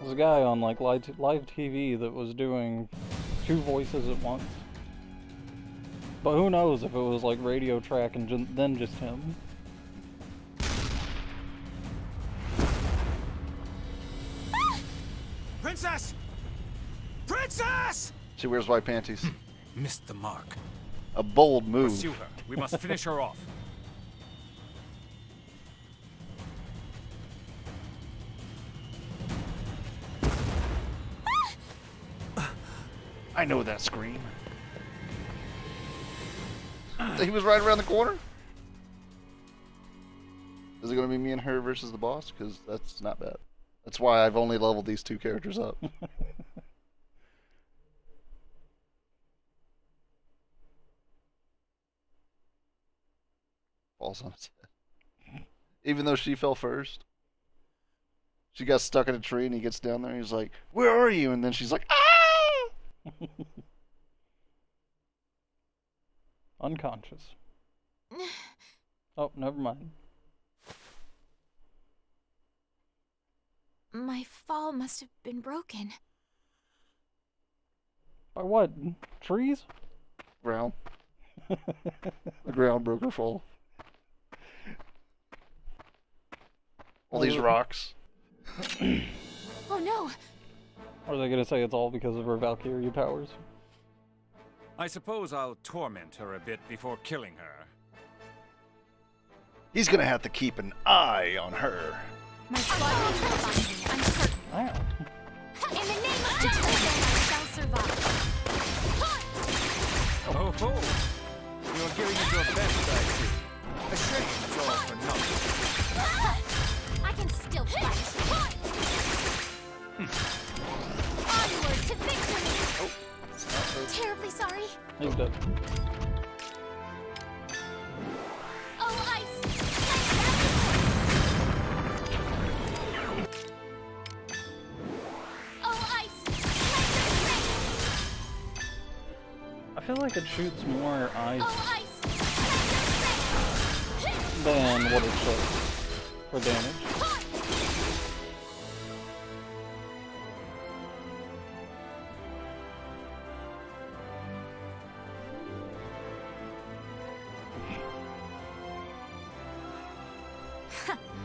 Speaker 6: There's a guy on like live TV that was doing two voices at once. But who knows if it was like radio track and then just him.
Speaker 3: Princess! Princess!
Speaker 1: She wears white panties.
Speaker 3: Missed the mark.
Speaker 1: A bold move.
Speaker 3: Pursue her. We must finish her off.
Speaker 1: I know that scream. He was right around the corner? Is it going to be me and her versus the boss? Because that's not bad. That's why I've only leveled these two characters up. Falls on its head. Even though she fell first. She got stuck in a tree and he gets down there and he's like, "Where are you?" And then she's like, "Ah!"
Speaker 6: Unconscious. Oh, never mind.
Speaker 4: My fall must have been broken.
Speaker 6: By what? Trees?
Speaker 1: Ground. The ground broke her fall. All these rocks.
Speaker 4: Oh no!
Speaker 6: Or are they gonna say it's all because of her Valkyria powers?
Speaker 3: I suppose I'll torment her a bit before killing her.
Speaker 1: He's gonna have to keep an eye on her.
Speaker 4: My squad mates will find me, I'm certain.
Speaker 6: Wow.
Speaker 4: In the name of justice, I shall survive.
Speaker 3: Oh ho! You're giving it your best, I see. A shame it's all for nothing.
Speaker 4: I can still fight. Onward to victory! Terribly sorry.
Speaker 6: He's dead.
Speaker 4: Oh, ice! Oh, ice!
Speaker 6: I feel like it shoots more ice
Speaker 4: Oh, ice!
Speaker 6: than what it shows for damage.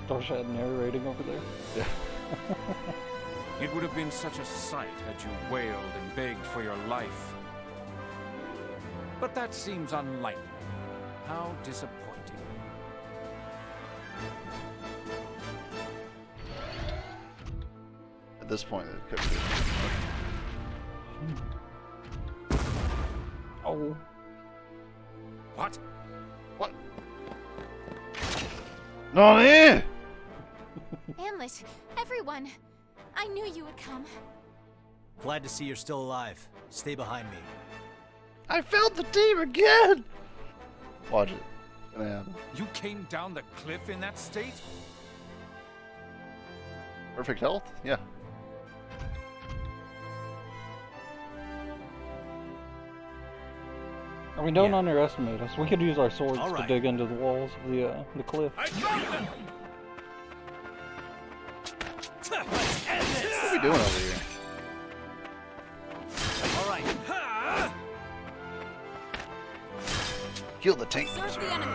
Speaker 6: Dorshad narrating over there.
Speaker 1: Yeah.
Speaker 3: It would have been such a sight had you wailed and begged for your life. But that seems unlikely. How disappointing.
Speaker 1: At this point, it could be.
Speaker 6: Oh.
Speaker 3: What?
Speaker 1: What? Not here!
Speaker 4: Hamlet, everyone. I knew you would come.
Speaker 9: Glad to see you're still alive. Stay behind me.
Speaker 1: I found the team again! Watch it. It's gonna happen.
Speaker 3: You came down the cliff in that state?
Speaker 1: Perfect health? Yeah.
Speaker 6: I mean, don't underestimate us. We could use our swords
Speaker 9: All
Speaker 6: to
Speaker 9: right.
Speaker 6: dig into the walls of the cliff.
Speaker 1: What are we doing over here?
Speaker 9: All right.
Speaker 1: Kill the tank.
Speaker 5: Search the enemy.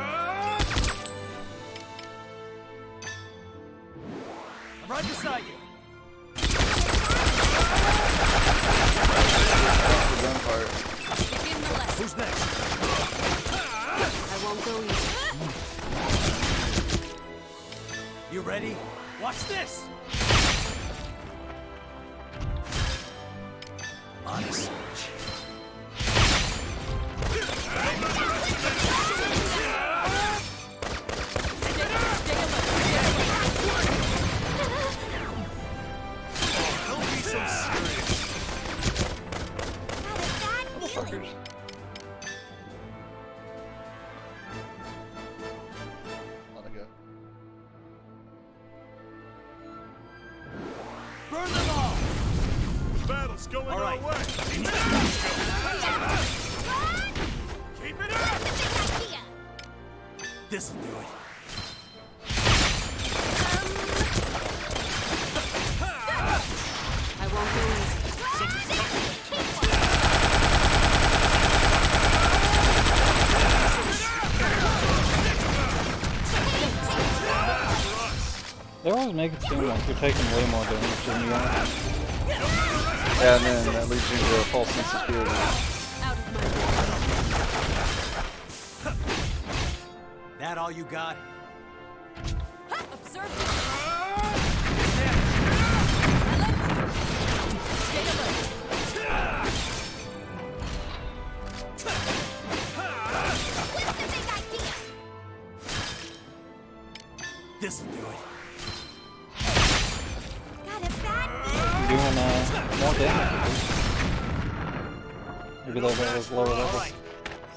Speaker 9: I'm right beside you.
Speaker 1: Gunfire.
Speaker 5: Begin the lesson.
Speaker 9: Who's next?
Speaker 5: I won't go easy.
Speaker 9: You ready? Watch this. Honest search. Don't be so serious.
Speaker 1: Fuckers. Let it go.
Speaker 9: Burn them all.
Speaker 11: Battle's going
Speaker 9: All right.
Speaker 11: our way.
Speaker 4: Keep it up! Idea.
Speaker 9: This'll do it.
Speaker 5: I won't go easy.
Speaker 6: They always make it seem like you're taking way more damage than you are.
Speaker 1: Yeah, and then that leads you into a false sense of security.
Speaker 5: Out of my way.
Speaker 9: That all you got?
Speaker 5: Observe this. Stay alert.
Speaker 4: What's the big idea?
Speaker 9: This'll do it.
Speaker 4: Got a bad
Speaker 6: You're doing more damage. Maybe that guy was lower
Speaker 9: All
Speaker 6: level.
Speaker 9: right.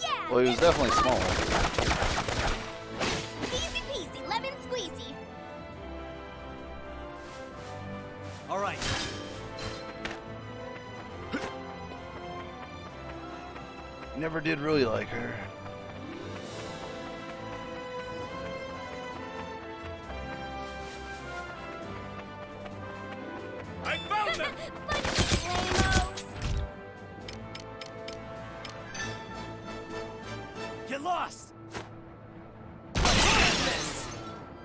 Speaker 4: Yeah!
Speaker 1: Well, he was definitely small.
Speaker 4: Easy peasy, lemon squeezy.
Speaker 9: All right.
Speaker 1: Never did really like her.
Speaker 11: I found them!
Speaker 4: Bunch of lamos.
Speaker 9: Get lost.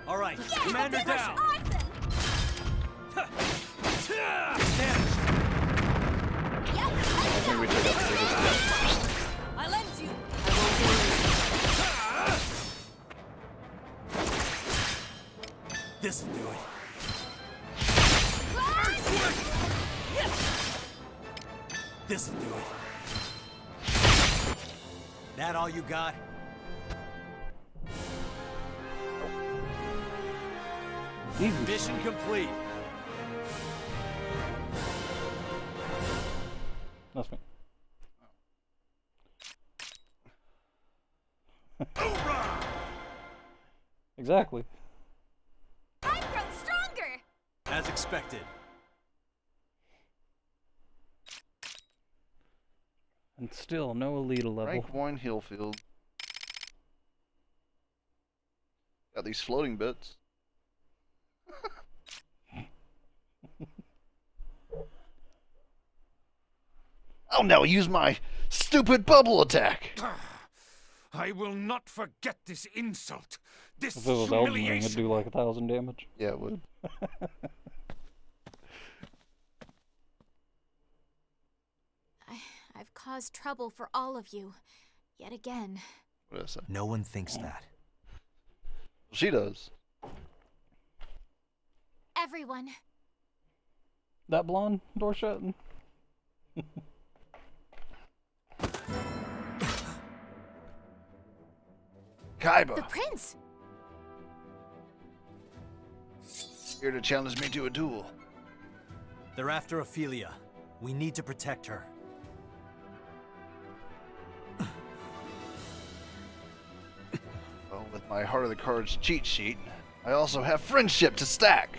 Speaker 9: All right.
Speaker 4: Yeah,
Speaker 9: Commander
Speaker 4: that was
Speaker 9: down.
Speaker 4: awesome!
Speaker 9: Vanished.
Speaker 4: Yep,
Speaker 1: I think we took out the biggest step.
Speaker 5: I lend you. I won't go easy.
Speaker 9: This'll do it. This'll do it. That all you got?
Speaker 6: Easy.
Speaker 9: Mission complete.
Speaker 6: That's me. Exactly.
Speaker 4: I've grown stronger!
Speaker 9: As expected.
Speaker 6: And still no elite level.
Speaker 1: Rank 1 Hillfield. Got these floating bits. I'll now use my stupid bubble attack.
Speaker 3: I will not forget this insult, this
Speaker 6: If it was Elden Ring, it'd
Speaker 3: humiliation.
Speaker 6: do like 1,000 damage.
Speaker 1: Yeah, it would.
Speaker 4: I've caused trouble for all of you. Yet again.
Speaker 1: What did I say?
Speaker 7: No one thinks that.
Speaker 1: She does.
Speaker 4: Everyone.
Speaker 6: That blonde door shutting.
Speaker 1: Kaiba.
Speaker 4: The prince!
Speaker 1: Here to challenge me to a duel.
Speaker 9: They're after Ophelia. We need to protect her.
Speaker 1: Well, with my Heart of the Cards cheat sheet, I also have friendship to stack.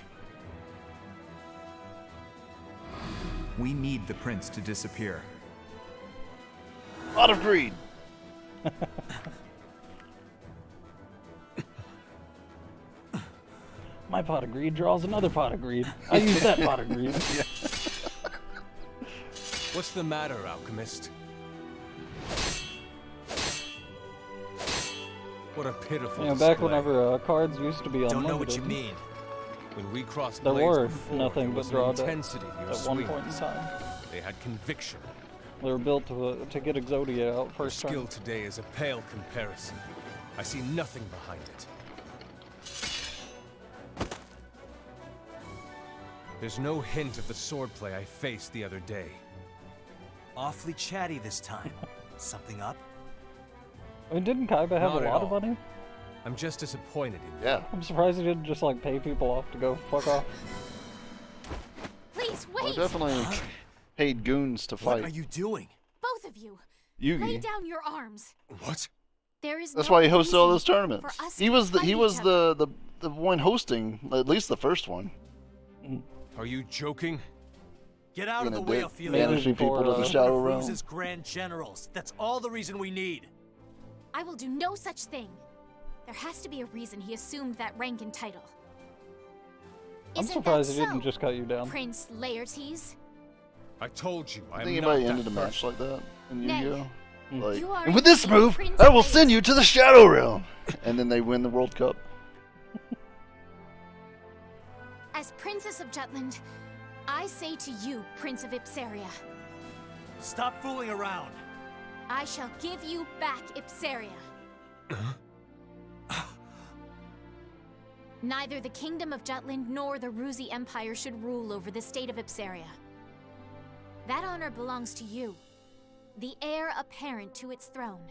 Speaker 8: We need the prince to disappear.
Speaker 1: Lot of greed.
Speaker 6: My pot of greed draws another pot of greed. I use that pot of greed.
Speaker 1: Yeah.
Speaker 13: What's the matter, alchemist? What a pitiful
Speaker 6: You know, back
Speaker 13: display.
Speaker 6: whenever cards used to be unlimited.
Speaker 9: Don't know what you mean.
Speaker 13: When we crossed
Speaker 6: There
Speaker 13: blades
Speaker 6: were
Speaker 13: before,
Speaker 6: nothing
Speaker 13: there
Speaker 6: but
Speaker 13: was an
Speaker 6: draw
Speaker 13: intensity to your
Speaker 6: at one
Speaker 13: swings.
Speaker 6: point in time.
Speaker 13: They had conviction.
Speaker 6: They were built to get Exodia out
Speaker 13: Your
Speaker 6: first
Speaker 13: skill
Speaker 6: turn.
Speaker 13: today is a pale comparison. I see nothing behind it. There's no hint of the swordplay I faced the other day.
Speaker 9: Awfully chatty this time. Something up?
Speaker 6: I mean, didn't Kaiba have
Speaker 13: Not
Speaker 6: a
Speaker 13: at
Speaker 6: lot of
Speaker 13: all.
Speaker 6: money?
Speaker 13: I'm just disappointed in you.
Speaker 1: Yeah.
Speaker 6: I'm surprised he didn't just like pay people off to go fuck off.
Speaker 4: Please,
Speaker 1: I
Speaker 4: wait!
Speaker 1: definitely paid goons to
Speaker 9: What
Speaker 1: fight.
Speaker 9: are you doing?
Speaker 4: Both of you, lay
Speaker 1: Yugi.
Speaker 4: down your arms.
Speaker 13: What?
Speaker 4: There is
Speaker 1: That's
Speaker 4: no
Speaker 1: why he hosted all
Speaker 4: reason
Speaker 1: those tournaments.
Speaker 4: for us
Speaker 1: He
Speaker 4: to
Speaker 1: was the
Speaker 4: fight
Speaker 1: he
Speaker 4: each
Speaker 1: was
Speaker 4: other.
Speaker 1: the one hosting at least the first one.
Speaker 13: Are you joking?
Speaker 9: Get out of the
Speaker 1: Gonna
Speaker 9: way,
Speaker 1: do-
Speaker 9: Ophelia.
Speaker 1: managing people to
Speaker 6: Before,
Speaker 1: the
Speaker 6: uh,
Speaker 1: Shadow
Speaker 9: One of
Speaker 1: Realm.
Speaker 9: Rose's grand generals. That's all the reason we need.
Speaker 4: I will do no such thing. There has to be a reason he assumed that rank and title.
Speaker 6: I'm
Speaker 4: Isn't
Speaker 6: surprised
Speaker 4: that
Speaker 6: he didn't
Speaker 4: so,
Speaker 6: just cut you down.
Speaker 4: Prince Laertes?
Speaker 13: I told you, I
Speaker 1: I
Speaker 13: am
Speaker 1: think
Speaker 13: not
Speaker 1: anybody
Speaker 13: that
Speaker 1: ended a match
Speaker 13: person.
Speaker 1: like that in
Speaker 4: Nay.
Speaker 1: Yu-Gi-Oh. Like,
Speaker 4: You are
Speaker 1: and with this
Speaker 4: indeed
Speaker 1: move,
Speaker 4: Prince
Speaker 1: I will send
Speaker 4: Laertes.
Speaker 1: you to the Shadow Realm, and then they win the World Cup.
Speaker 4: As Princess of Jutland, I say to you, Prince of Ipsaria,
Speaker 9: Stop fooling around.
Speaker 4: I shall give you back Ipsaria. Neither the Kingdom of Jutland nor the Ruzi Empire should rule over the state of Ipsaria. That honor belongs to you, the heir apparent to its throne.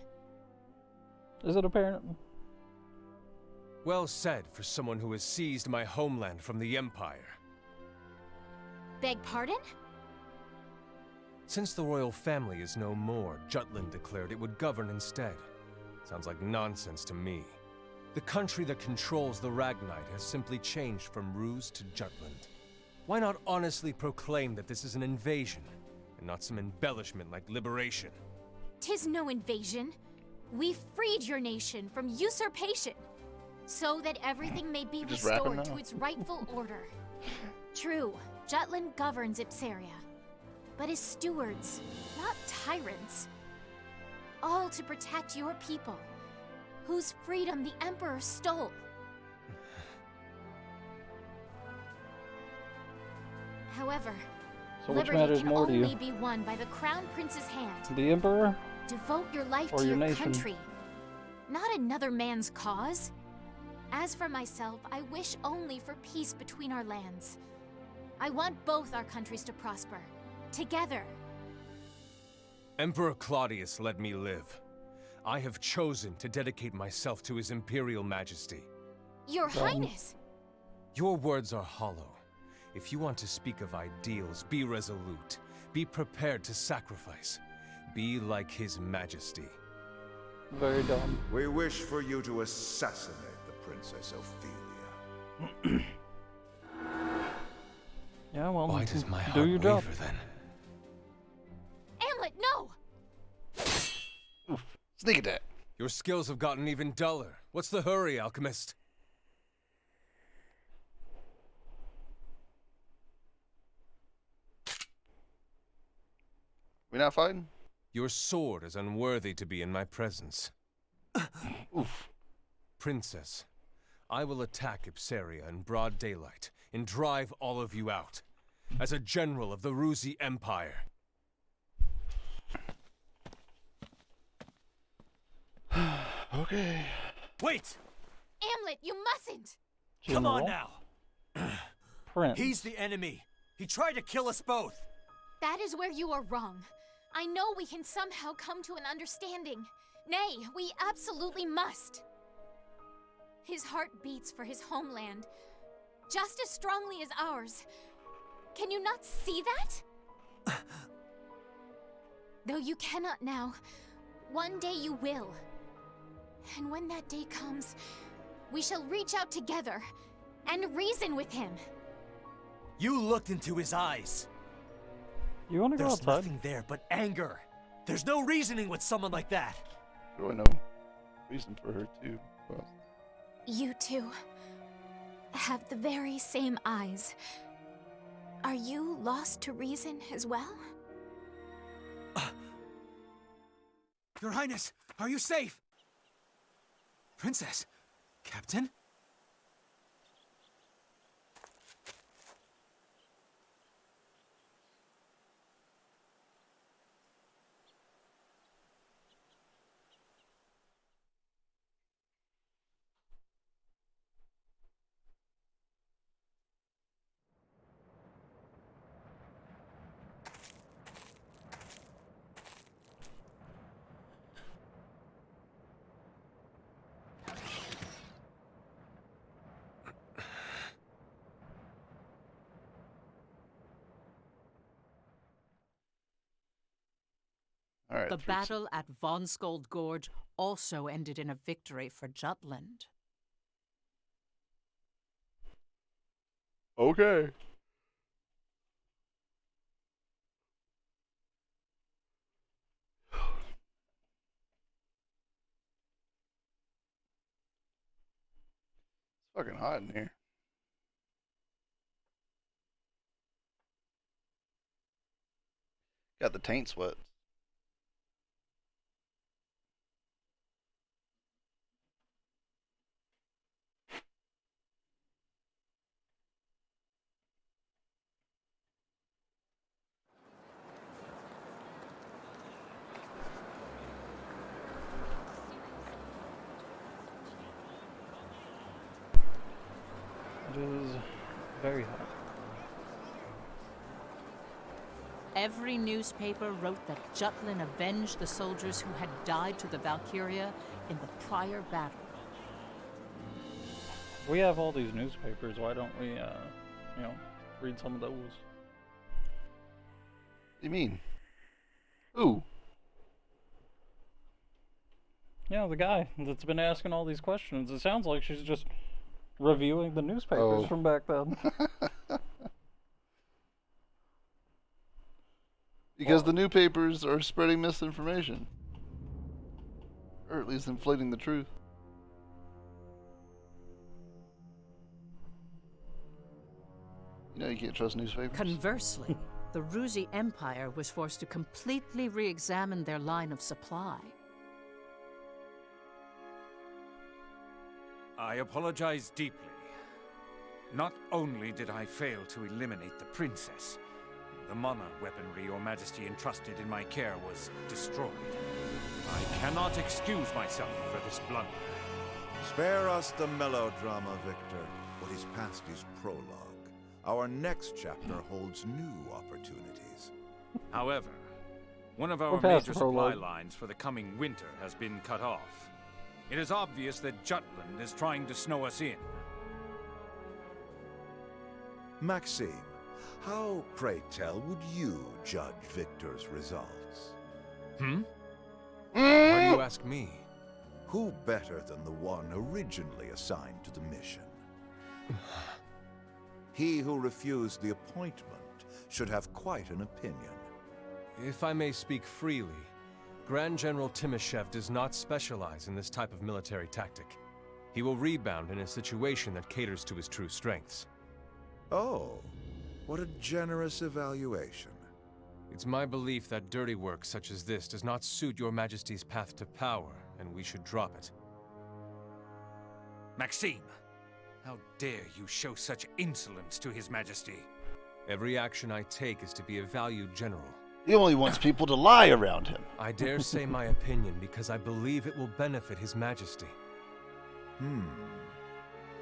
Speaker 6: Is it apparent?
Speaker 13: Well said for someone who has seized my homeland from the Empire.
Speaker 4: Beg pardon?
Speaker 13: Since the royal family is no more, Jutland declared it would govern instead. Sounds like nonsense to me. The country that controls the Ragnite has simply changed from Ruse to Jutland. Why not honestly proclaim that this is an invasion, and not some embellishment like liberation?
Speaker 4: 'Tis no invasion. We freed your nation from usurpation, so that everything may be
Speaker 1: Just rapping
Speaker 4: restored
Speaker 1: now.
Speaker 4: to its rightful order. True, Jutland governs Ipsaria, but as stewards, not tyrants. All to protect your people, whose freedom the Emperor stole. However,
Speaker 6: So which
Speaker 4: liberty
Speaker 6: matters
Speaker 4: can
Speaker 6: more to
Speaker 4: only
Speaker 6: you?
Speaker 4: be won by the Crown Prince's hand.
Speaker 6: The Emperor?
Speaker 4: Devote your life
Speaker 6: Or
Speaker 4: to
Speaker 6: your
Speaker 4: your
Speaker 6: nation?
Speaker 4: country, not another man's cause. As for myself, I wish only for peace between our lands. I want both our countries to prosper, together.
Speaker 13: Emperor Claudius let me live. I have chosen to dedicate myself to his imperial majesty.
Speaker 4: Your Highness!
Speaker 13: Your words are hollow. If you want to speak of ideals, be resolute. Be prepared to sacrifice. Be like his majesty.
Speaker 6: Very dumb.
Speaker 14: We wish for you to assassinate the Princess Ophelia.
Speaker 6: Yeah, well,
Speaker 13: Why does my
Speaker 6: do
Speaker 13: heart
Speaker 6: your job.
Speaker 13: waver then?
Speaker 4: Amlet, no!
Speaker 1: Sneak attack.
Speaker 13: Your skills have gotten even duller. What's the hurry, alchemist?
Speaker 1: We not fighting?
Speaker 13: Your sword is unworthy to be in my presence.
Speaker 1: Oof.
Speaker 13: Princess, I will attack Ipsaria in broad daylight and drive all of you out. As a general of the Ruzi Empire.
Speaker 1: Okay.
Speaker 9: Wait!
Speaker 4: Amlet, you mustn't!
Speaker 9: Come on
Speaker 6: General?
Speaker 9: now.
Speaker 6: Prince.
Speaker 9: He's the enemy. He tried to kill us both.
Speaker 4: That is where you are wrong. I know we can somehow come to an understanding. Nay, we absolutely must. His heart beats for his homeland, just as strongly as ours. Can you not see that? Though you cannot now, one day you will. And when that day comes, we shall reach out together and reason with him.
Speaker 9: You looked into his eyes.
Speaker 6: You want to go
Speaker 9: There's
Speaker 6: outside?
Speaker 9: nothing there but anger. There's no reasoning with someone like that.
Speaker 1: Really no reason for her to. Well,
Speaker 4: You two have the very same eyes. Are you lost to reason as well?
Speaker 8: Your Highness, are you safe? Princess? Captain?
Speaker 1: all right.
Speaker 12: The
Speaker 1: 3
Speaker 12: battle at Von Skold Gorge also ended in a victory for Jutland.
Speaker 1: Okay. It's fucking hot in here. Got the taint sweat.
Speaker 6: It is very hot.
Speaker 12: Every newspaper wrote that Jutland avenged the soldiers who had died to the Valkyria in the prior battle.
Speaker 6: We have all these newspapers. Why don't we, read some of those?
Speaker 1: What do you mean? Who?
Speaker 6: Yeah, the guy that's been asking all these questions. It sounds like she's just reviewing the newspapers from back then.
Speaker 1: Because the newspapers are spreading misinformation. Or at least inflating the truth. You know you can't trust newspapers.
Speaker 12: Conversely, the Ruzi Empire was forced to completely re-examine their line of supply.
Speaker 3: I apologize deeply. Not only did I fail to eliminate the princess, the mana weaponry Your Majesty entrusted in my care was destroyed. I cannot excuse myself for this blunder.
Speaker 14: Spare us the melodrama, Victor. What is past is prologue. Our next chapter holds new opportunities.
Speaker 3: However, one of our
Speaker 6: We're past
Speaker 3: major
Speaker 6: the
Speaker 3: supply
Speaker 6: prologue.
Speaker 3: lines for the coming winter has been cut off. It is obvious that Jutland is trying to snow us in.
Speaker 14: Maxime, how, pray tell, would you judge Victor's results?
Speaker 13: Why do you ask me?
Speaker 14: Who better than the one originally assigned to the mission? He who refused the appointment should have quite an opinion.
Speaker 13: If I may speak freely, Grand General Timoshev does not specialize in this type of military tactic. He will rebound in a situation that caters to his true strengths.
Speaker 14: Oh, what a generous evaluation.
Speaker 13: It's my belief that dirty work such as this does not suit Your Majesty's path to power, and we should drop it.
Speaker 3: Maxime, how dare you show such insolence to His Majesty?
Speaker 13: Every action I take is to be a valued general.
Speaker 1: He only wants people to lie around him.
Speaker 13: I dare say my opinion because I believe it will benefit His Majesty.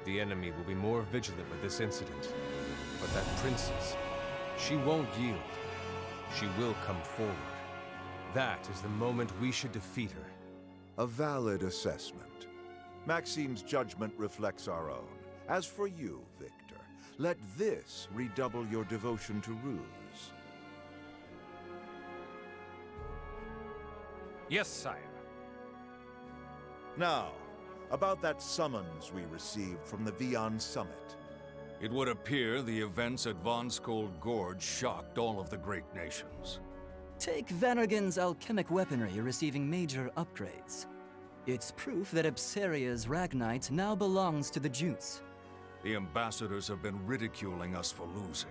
Speaker 13: The enemy will be more vigilant with this incident. But that princess, she won't yield. She will come forward. That is the moment we should defeat her.
Speaker 14: A valid assessment. Maxime's judgment reflects our own. As for you, Victor, Let this redouble your devotion to Ruse.
Speaker 3: Yes, sire.
Speaker 14: Now, about that summons we received from the Vion Summit.
Speaker 15: It would appear the events at Von Skold Gorge shocked all of the great nations.
Speaker 16: Take Vanergan's alchemic weaponry receiving major upgrades. It's proof that Ipseria's Ragnite now belongs to the Jutes.
Speaker 15: The ambassadors have been ridiculing us for losing,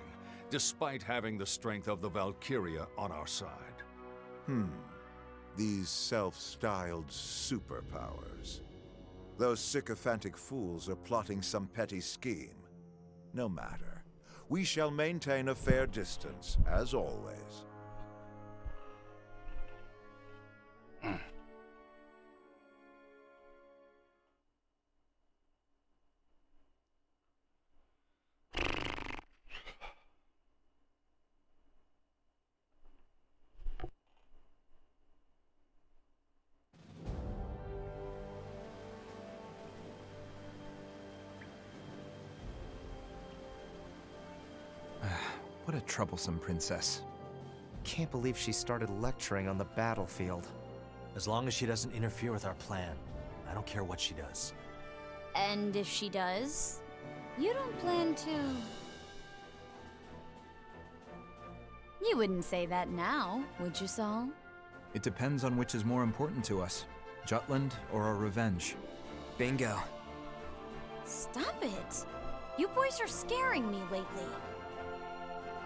Speaker 15: despite having the strength of the Valkyria on our side.
Speaker 14: These self-styled superpowers. Those sycophantic fools are plotting some petty scheme. No matter. We shall maintain a fair distance, as always.
Speaker 8: What a troublesome princess.
Speaker 7: Can't believe she started lecturing on the battlefield.
Speaker 9: As long as she doesn't interfere with our plan, I don't care what she does.
Speaker 17: And if she does, you don't plan to... You wouldn't say that now, would you, Saul?
Speaker 8: It depends on which is more important to us, Jutland or our revenge.
Speaker 2: Bingo.
Speaker 17: Stop it. You boys are scaring me lately.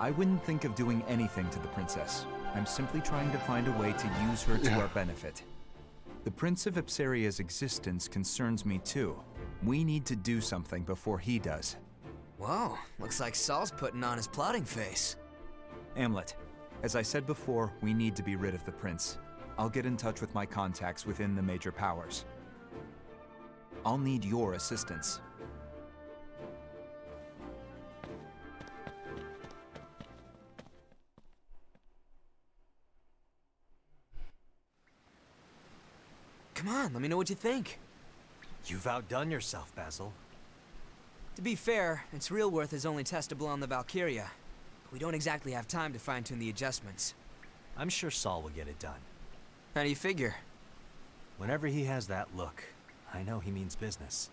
Speaker 8: I wouldn't think of doing anything to the princess. I'm simply trying to find a way to use her to our benefit. The Prince of Ipseria's existence concerns me too. We need to do something before he does.
Speaker 2: Whoa, looks like Saul's putting on his plotting face.
Speaker 8: Amlet, as I said before, we need to be rid of the prince. I'll get in touch with my contacts within the major powers. I'll need your assistance.
Speaker 2: Come on, let me know what you think.
Speaker 9: You've outdone yourself, Basil.
Speaker 2: To be fair, its real worth is only testable on the Valkyria. We don't exactly have time to fine-tune the adjustments.
Speaker 9: I'm sure Saul will get it done.
Speaker 2: How do you figure?
Speaker 9: Whenever he has that look, I know he means business.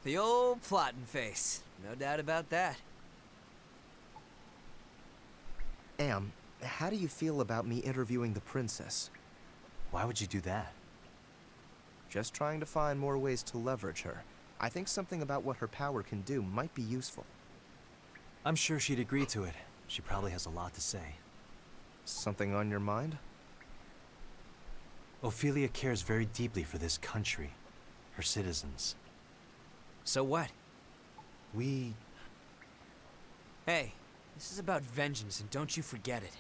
Speaker 2: The old plotting face. No doubt about that.
Speaker 7: Am, how do you feel about me interviewing the princess?
Speaker 9: Why would you do that?
Speaker 7: Just trying to find more ways to leverage her. I think something about what her power can do might be useful.
Speaker 9: I'm sure she'd agree to it. She probably has a lot to say.
Speaker 7: Something on your mind?
Speaker 9: Ophelia cares very deeply for this country, her citizens.
Speaker 2: So what?
Speaker 9: We...
Speaker 2: Hey, this is about vengeance, and don't you forget it.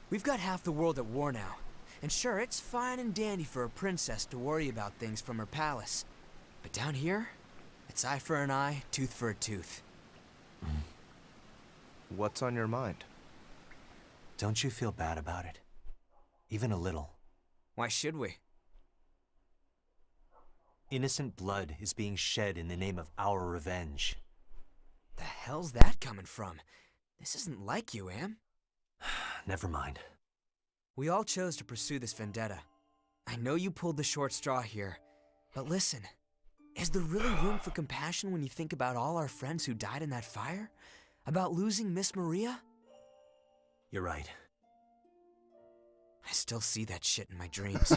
Speaker 2: We've got half the world at war now. And sure, it's fine and dandy for a princess to worry about things from her palace. But down here, it's eye for an eye, tooth for a tooth.
Speaker 7: What's on your mind?
Speaker 9: Don't you feel bad about it? Even a little.
Speaker 2: Why should we?
Speaker 9: Innocent blood is being shed in the name of our revenge.
Speaker 2: The hell's that coming from? This isn't like you, Am.
Speaker 9: Never mind.
Speaker 2: We all chose to pursue this vendetta. I know you pulled the short straw here, but listen, is there really room for compassion when you think about all our friends who died in that fire? About losing Miss Maria?
Speaker 9: You're right.
Speaker 2: I still see that shit in my dreams.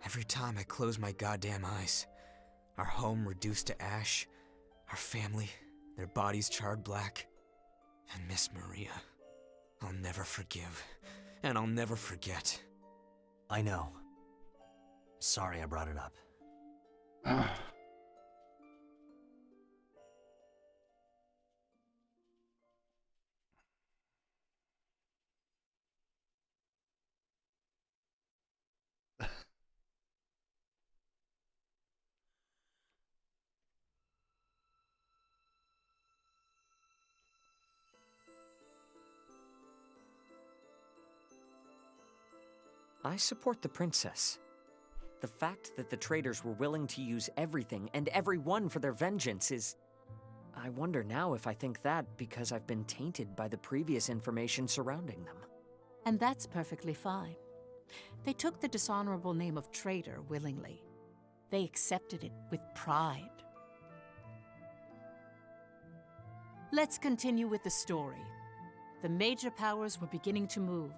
Speaker 2: Every time I close my goddamn eyes, our home reduced to ash, our family, their bodies charred black. And Miss Maria, I'll never forgive, and I'll never forget.
Speaker 9: I know. Sorry I brought it up.
Speaker 2: I support the princess.
Speaker 18: The fact that the traitors were willing to use everything and everyone for their vengeance is... I wonder now if I think that because I've been tainted by the previous information surrounding them.
Speaker 12: And that's perfectly fine. They took the dishonorable name of traitor willingly. They accepted it with pride. Let's continue with the story. The major powers were beginning to move.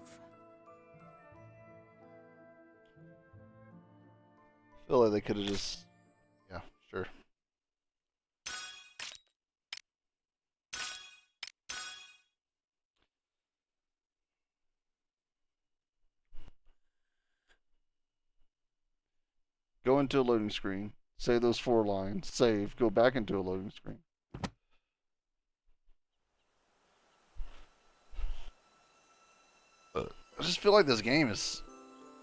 Speaker 1: I feel like they could have just... Yeah, sure. Go into a loading screen, say those 4 lines, save, go back into a loading screen. But I just feel like this game is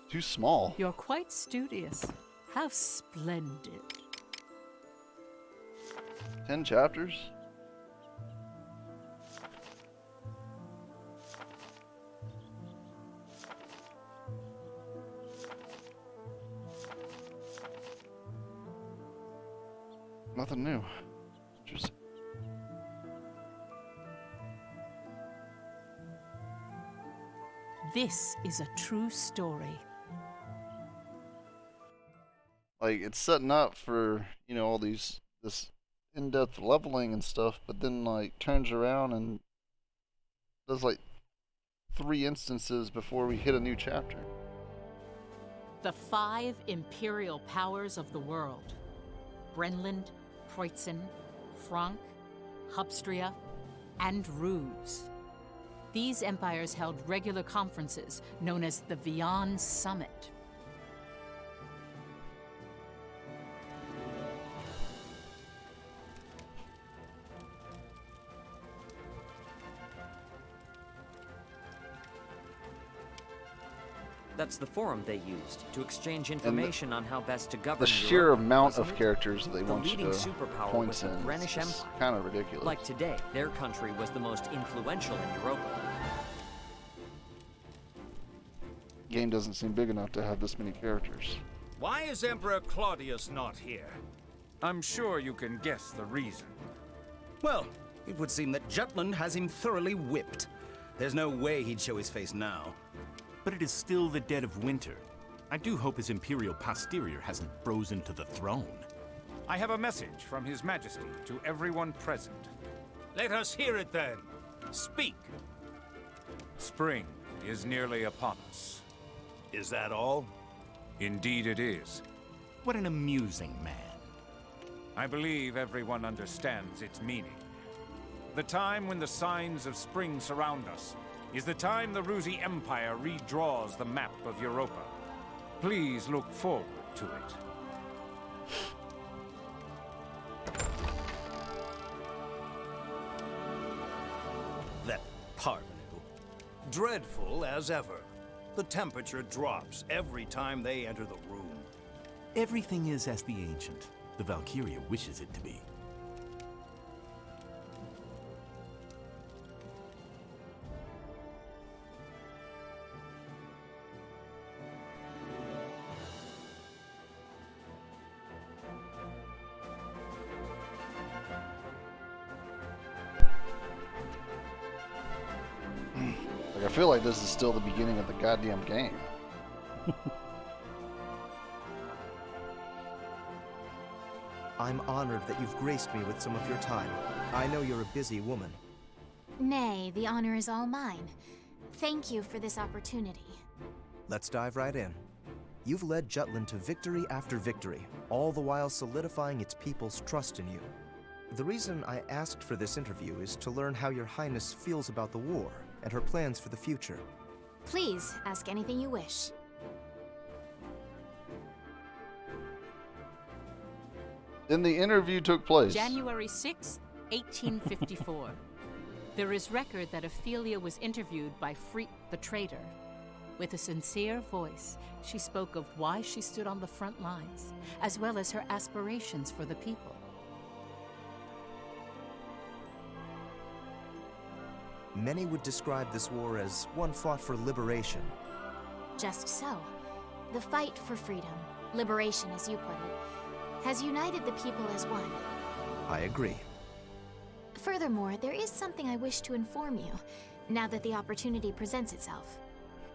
Speaker 1: too small.
Speaker 12: You're quite studious. How splendid.
Speaker 1: 10 chapters? Nothing new. Just...
Speaker 12: This is a true story.
Speaker 1: Like, it's setting up for, you know, all this in-depth leveling and stuff, but then, like, turns around and does, like, 3 instances before we hit a new chapter.
Speaker 12: The 5 imperial powers of the world. Brenland, Preutzen, Frank, Hubstria, and Ruse. These empires held regular conferences known as the Vian Summit.
Speaker 18: That's the forum they used to exchange information on how best to govern
Speaker 1: The sheer
Speaker 18: Europe,
Speaker 1: amount of
Speaker 18: wasn't it?
Speaker 1: characters that they
Speaker 18: The
Speaker 1: want you
Speaker 18: leading
Speaker 1: to
Speaker 18: superpower
Speaker 1: point
Speaker 18: was the
Speaker 1: in
Speaker 18: British
Speaker 1: is
Speaker 18: Empire.
Speaker 1: kind of ridiculous.
Speaker 18: Like today, their country was the most influential in Europa.
Speaker 1: Game doesn't seem big enough to have this many characters.
Speaker 15: Why is Emperor Claudius not here?
Speaker 3: I'm sure you can guess the reason.
Speaker 19: Well, it would seem that Jutland has him thoroughly whipped. There's no way he'd show his face now.
Speaker 20: But it is still the dead of winter. I do hope his imperial posterior hasn't frozen to the throne.
Speaker 3: I have a message from His Majesty to everyone present.
Speaker 15: Let us hear it then. Speak.
Speaker 3: Spring is nearly upon us.
Speaker 15: Is that all?
Speaker 3: Indeed it is.
Speaker 20: What an amusing man.
Speaker 3: I believe everyone understands its meaning. The time when the signs of spring surround us is the time the Rusi Empire redraws the map of Europa. Please look forward to it.
Speaker 19: That parvenu.
Speaker 15: Dreadful as ever. The temperature drops every time they enter the room.
Speaker 20: Everything is as the ancient. The Valkyria wishes it to be.
Speaker 1: Like, I feel like this is still the beginning of the goddamn game.
Speaker 7: I'm honored that you've graced me with some of your time. I know you're a busy woman.
Speaker 4: Nay, the honor is all mine. Thank you for this opportunity.
Speaker 7: Let's dive right in. You've led Jutland to victory after victory, all the while solidifying its people's trust in you. The reason I asked for this interview is to learn how your Highness feels about the war and her plans for the future.
Speaker 4: Please, ask anything you wish.
Speaker 1: Then the interview took place.
Speaker 12: January 6, 1854. There is record that Ophelia was interviewed by Freet the traitor. With a sincere voice, she spoke of why she stood on the front lines, as well as her aspirations for the people.
Speaker 7: Many would describe this war as one fought for liberation.
Speaker 4: Just so. The fight for freedom. liberation as you put it, has united the people as one.
Speaker 7: I agree.
Speaker 4: Furthermore, there is something I wish to inform you, now that the opportunity presents itself.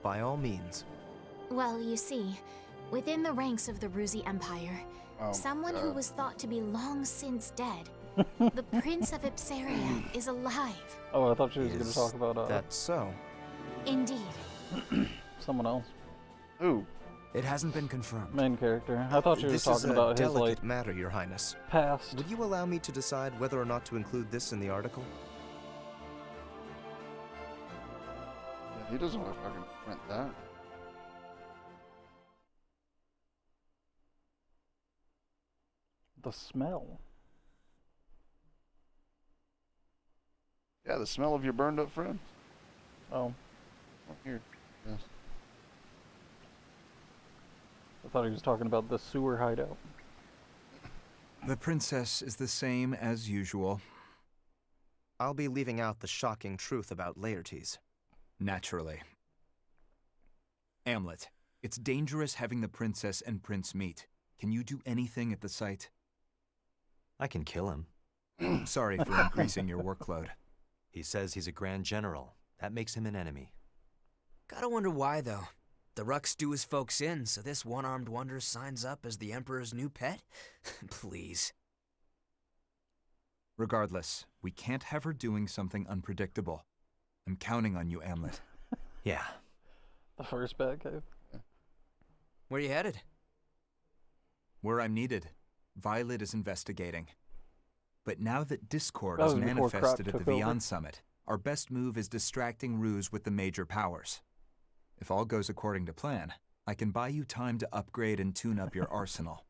Speaker 7: By all means.
Speaker 4: Well, you see, within the ranks of the Ruzi Empire, someone who was thought to be long since dead, the Prince of Ipsaria, is alive.
Speaker 6: Oh, I thought she was going to talk about
Speaker 7: That's so.
Speaker 4: Indeed.
Speaker 6: someone else.
Speaker 7: Who? It hasn't been confirmed.
Speaker 6: Main character. I thought she was talking about his, like,
Speaker 7: matter, Your Highness.
Speaker 6: past.
Speaker 7: Would you allow me to decide whether or not to include this in the article?
Speaker 1: Yeah, he doesn't want to fucking print that.
Speaker 6: The smell.
Speaker 1: Yeah, the smell of your burned up friend.
Speaker 6: Oh.
Speaker 1: Oh, here. Yes.
Speaker 6: I thought he was talking about the sewer hideout.
Speaker 8: The princess is the same as usual.
Speaker 7: I'll be leaving out the shocking truth about Laertes.
Speaker 8: Naturally. Amlet, it's dangerous having the princess and prince meet. Can you do anything at the site?
Speaker 9: I can kill him.
Speaker 8: Sorry for increasing your workload.
Speaker 9: He says he's a grand general. That makes him an enemy.
Speaker 2: Gotta wonder why, though. The Rux do his folks in, so this one-armed wonder signs up as the Emperor's new pet? Please.
Speaker 8: Regardless, we can't have her doing something unpredictable. I'm counting on you, Amlet.
Speaker 9: Yeah.
Speaker 6: The first Batcave.
Speaker 2: Where you headed?
Speaker 8: Where I'm needed. Violet is investigating. But now that Discord
Speaker 6: That
Speaker 8: is
Speaker 6: was before Croc
Speaker 8: manifested at the
Speaker 6: took over.
Speaker 8: Vion Summit, our best move is distracting Ruse with the major powers. If all goes according to plan, I can buy you time to upgrade and tune up your arsenal.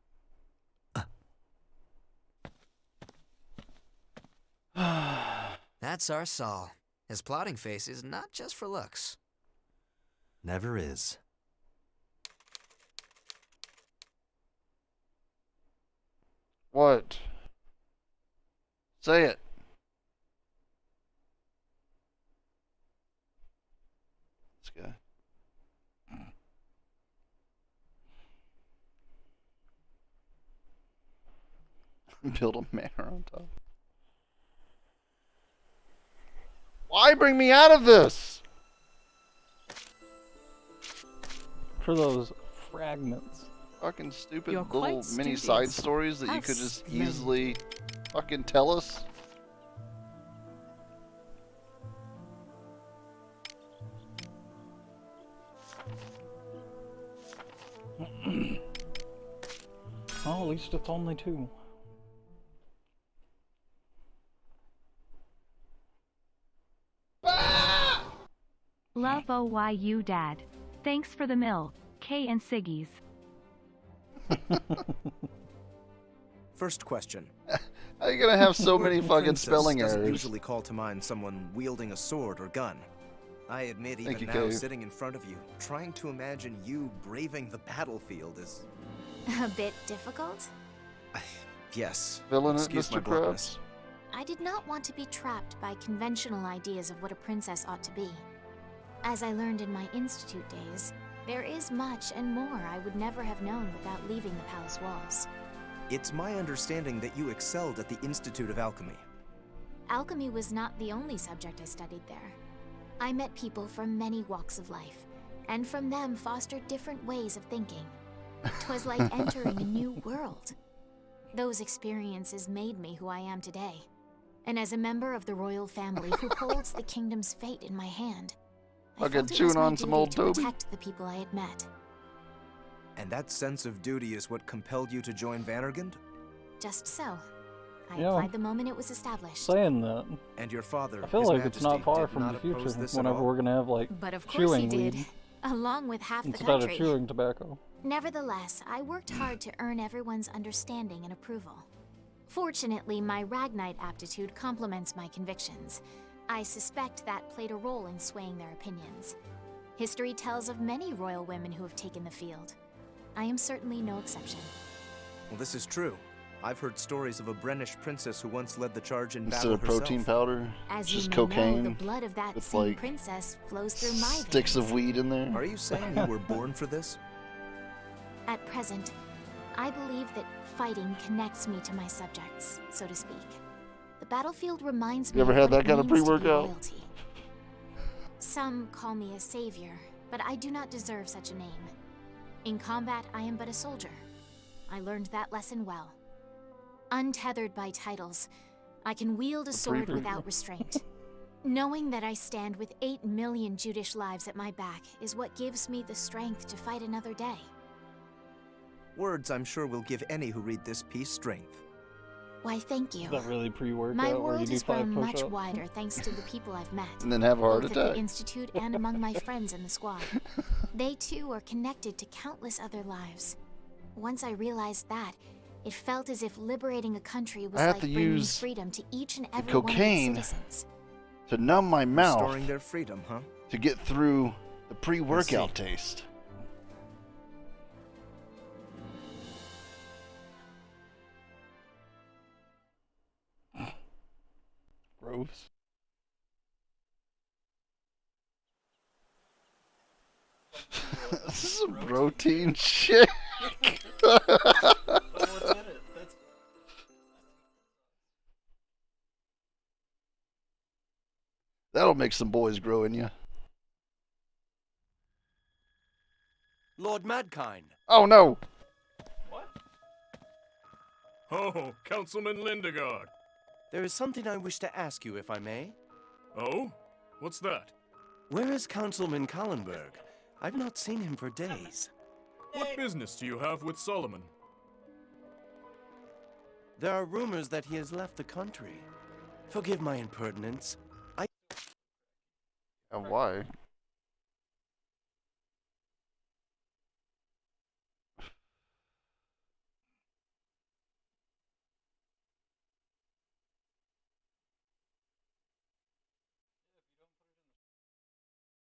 Speaker 2: That's our Saul. His plotting face is not just for looks.
Speaker 9: Never is.
Speaker 1: What? Say it. This guy. Build a manor on top. Why bring me out of this?
Speaker 6: For those fragments.
Speaker 1: Fucking stupid
Speaker 12: You're
Speaker 1: little
Speaker 12: quite
Speaker 1: mini side
Speaker 12: studious.
Speaker 1: stories that
Speaker 12: How
Speaker 1: you could just
Speaker 12: splendid.
Speaker 1: easily fucking tell us.
Speaker 6: Oh, at least it's only 2.
Speaker 21: Love OYU Dad. Thanks for the mill, K and Siggy's.
Speaker 7: First question.
Speaker 1: How are you gonna have so
Speaker 7: The
Speaker 1: many
Speaker 7: word
Speaker 1: fucking
Speaker 7: princess
Speaker 1: spelling
Speaker 7: doesn't
Speaker 1: errors?
Speaker 7: usually call to mind someone wielding a sword or gun. I admit,
Speaker 1: Thank
Speaker 7: even
Speaker 1: you,
Speaker 7: now,
Speaker 1: Cave.
Speaker 7: sitting in front of you, trying to imagine you braving the battlefield is...
Speaker 4: A bit difficult?
Speaker 7: Yes.
Speaker 1: Villain it,
Speaker 7: Excuse my
Speaker 1: Mr.
Speaker 7: bluntness.
Speaker 1: Krabs?
Speaker 4: I did not want to be trapped by conventional ideas of what a princess ought to be. As I learned in my institute days, there is much and more I would never have known without leaving the palace walls.
Speaker 7: It's my understanding that you excelled at the Institute of Alchemy.
Speaker 4: Alchemy was not the only subject I studied there. I met people from many walks of life, and from them fostered different ways of thinking. 'Twas like entering a new world. Those experiences made me who I am today. And as a member of the royal family who holds the kingdom's fate in my hand, I
Speaker 1: Fucking
Speaker 4: felt it was
Speaker 1: chewing
Speaker 4: my
Speaker 1: on
Speaker 4: duty
Speaker 1: some old
Speaker 4: to
Speaker 1: Toby.
Speaker 4: protect the people I had met.
Speaker 7: And that sense of duty is what compelled you to join Vannergund?
Speaker 4: Just so. I
Speaker 6: Yeah.
Speaker 4: applied the moment it was established.
Speaker 6: Saying that,
Speaker 7: And your father,
Speaker 6: I feel
Speaker 7: His
Speaker 6: like it's not
Speaker 7: Majesty,
Speaker 6: far
Speaker 7: did
Speaker 6: from
Speaker 7: not
Speaker 6: the
Speaker 7: oppose
Speaker 6: future
Speaker 7: this at
Speaker 6: whenever
Speaker 7: all?
Speaker 6: we're gonna have, like,
Speaker 4: But of course he
Speaker 6: chewing
Speaker 4: did,
Speaker 6: weed
Speaker 4: along with half the
Speaker 6: instead
Speaker 4: country.
Speaker 6: of chewing tobacco.
Speaker 4: Nevertheless, I worked hard to earn everyone's understanding and approval. Fortunately, my Ragnite aptitude complements my convictions. I suspect that played a role in swaying their opinions. History tells of many royal women who have taken the field. I am certainly no exception.
Speaker 7: Well, this is true. I've heard stories of a Brennish princess who once led the charge in
Speaker 1: Instead
Speaker 7: battle
Speaker 1: of protein
Speaker 7: herself.
Speaker 1: powder,
Speaker 4: As
Speaker 1: just
Speaker 4: you may
Speaker 1: cocaine
Speaker 4: know, the blood of that
Speaker 1: with
Speaker 4: same
Speaker 1: like
Speaker 4: princess flows through my
Speaker 1: sticks
Speaker 4: veins.
Speaker 1: of weed in there.
Speaker 7: Are you saying you were born for this?
Speaker 4: At present, I believe that fighting connects me to my subjects, so to speak. The battlefield reminds me
Speaker 1: You ever
Speaker 4: of
Speaker 1: had
Speaker 4: what
Speaker 1: that kind
Speaker 4: it
Speaker 1: of
Speaker 4: means to be
Speaker 1: pre-workout?
Speaker 4: royalty. Some call me a savior, but I do not deserve such a name. In combat, I am but a soldier. I learned that lesson well. Untethered by titles, I can wield a sword without restraint. Knowing that I stand with 8 million Judish lives at my back is what gives me the strength to fight another day.
Speaker 7: Words I'm sure will give any who read this piece strength.
Speaker 4: Why, thank you.
Speaker 6: Is that really pre-workout
Speaker 4: My
Speaker 6: where you
Speaker 4: world
Speaker 6: do
Speaker 4: has
Speaker 6: 5
Speaker 4: grown much
Speaker 6: push-ups?
Speaker 4: wider thanks to the people I've met.
Speaker 1: And then have a heart
Speaker 4: both at
Speaker 1: attack.
Speaker 4: the Institute and among my friends in the squad. They too are connected to countless other lives. Once I realized that, it felt as if liberating a country was
Speaker 1: I have
Speaker 4: like
Speaker 1: to
Speaker 4: bringing
Speaker 1: use
Speaker 4: freedom to each and
Speaker 1: the
Speaker 4: every one of
Speaker 1: cocaine
Speaker 4: its citizens.
Speaker 1: to numb my mouth
Speaker 7: Restoring their freedom, huh?
Speaker 1: to get through the pre-workout
Speaker 7: I see.
Speaker 1: taste. Gross. This is some protein shake. That'll make some boys grow in you.
Speaker 10: Lord Madkind.
Speaker 1: Oh no!
Speaker 11: Oh, Councilman Lindegard.
Speaker 10: There is something I wish to ask you, if I may.
Speaker 11: Oh? What's that?
Speaker 10: Where is Councilman Kallenberg? I've not seen him for days.
Speaker 11: What business do you have with Solomon?
Speaker 10: There are rumors that he has left the country. Forgive my impertinence.
Speaker 1: And why?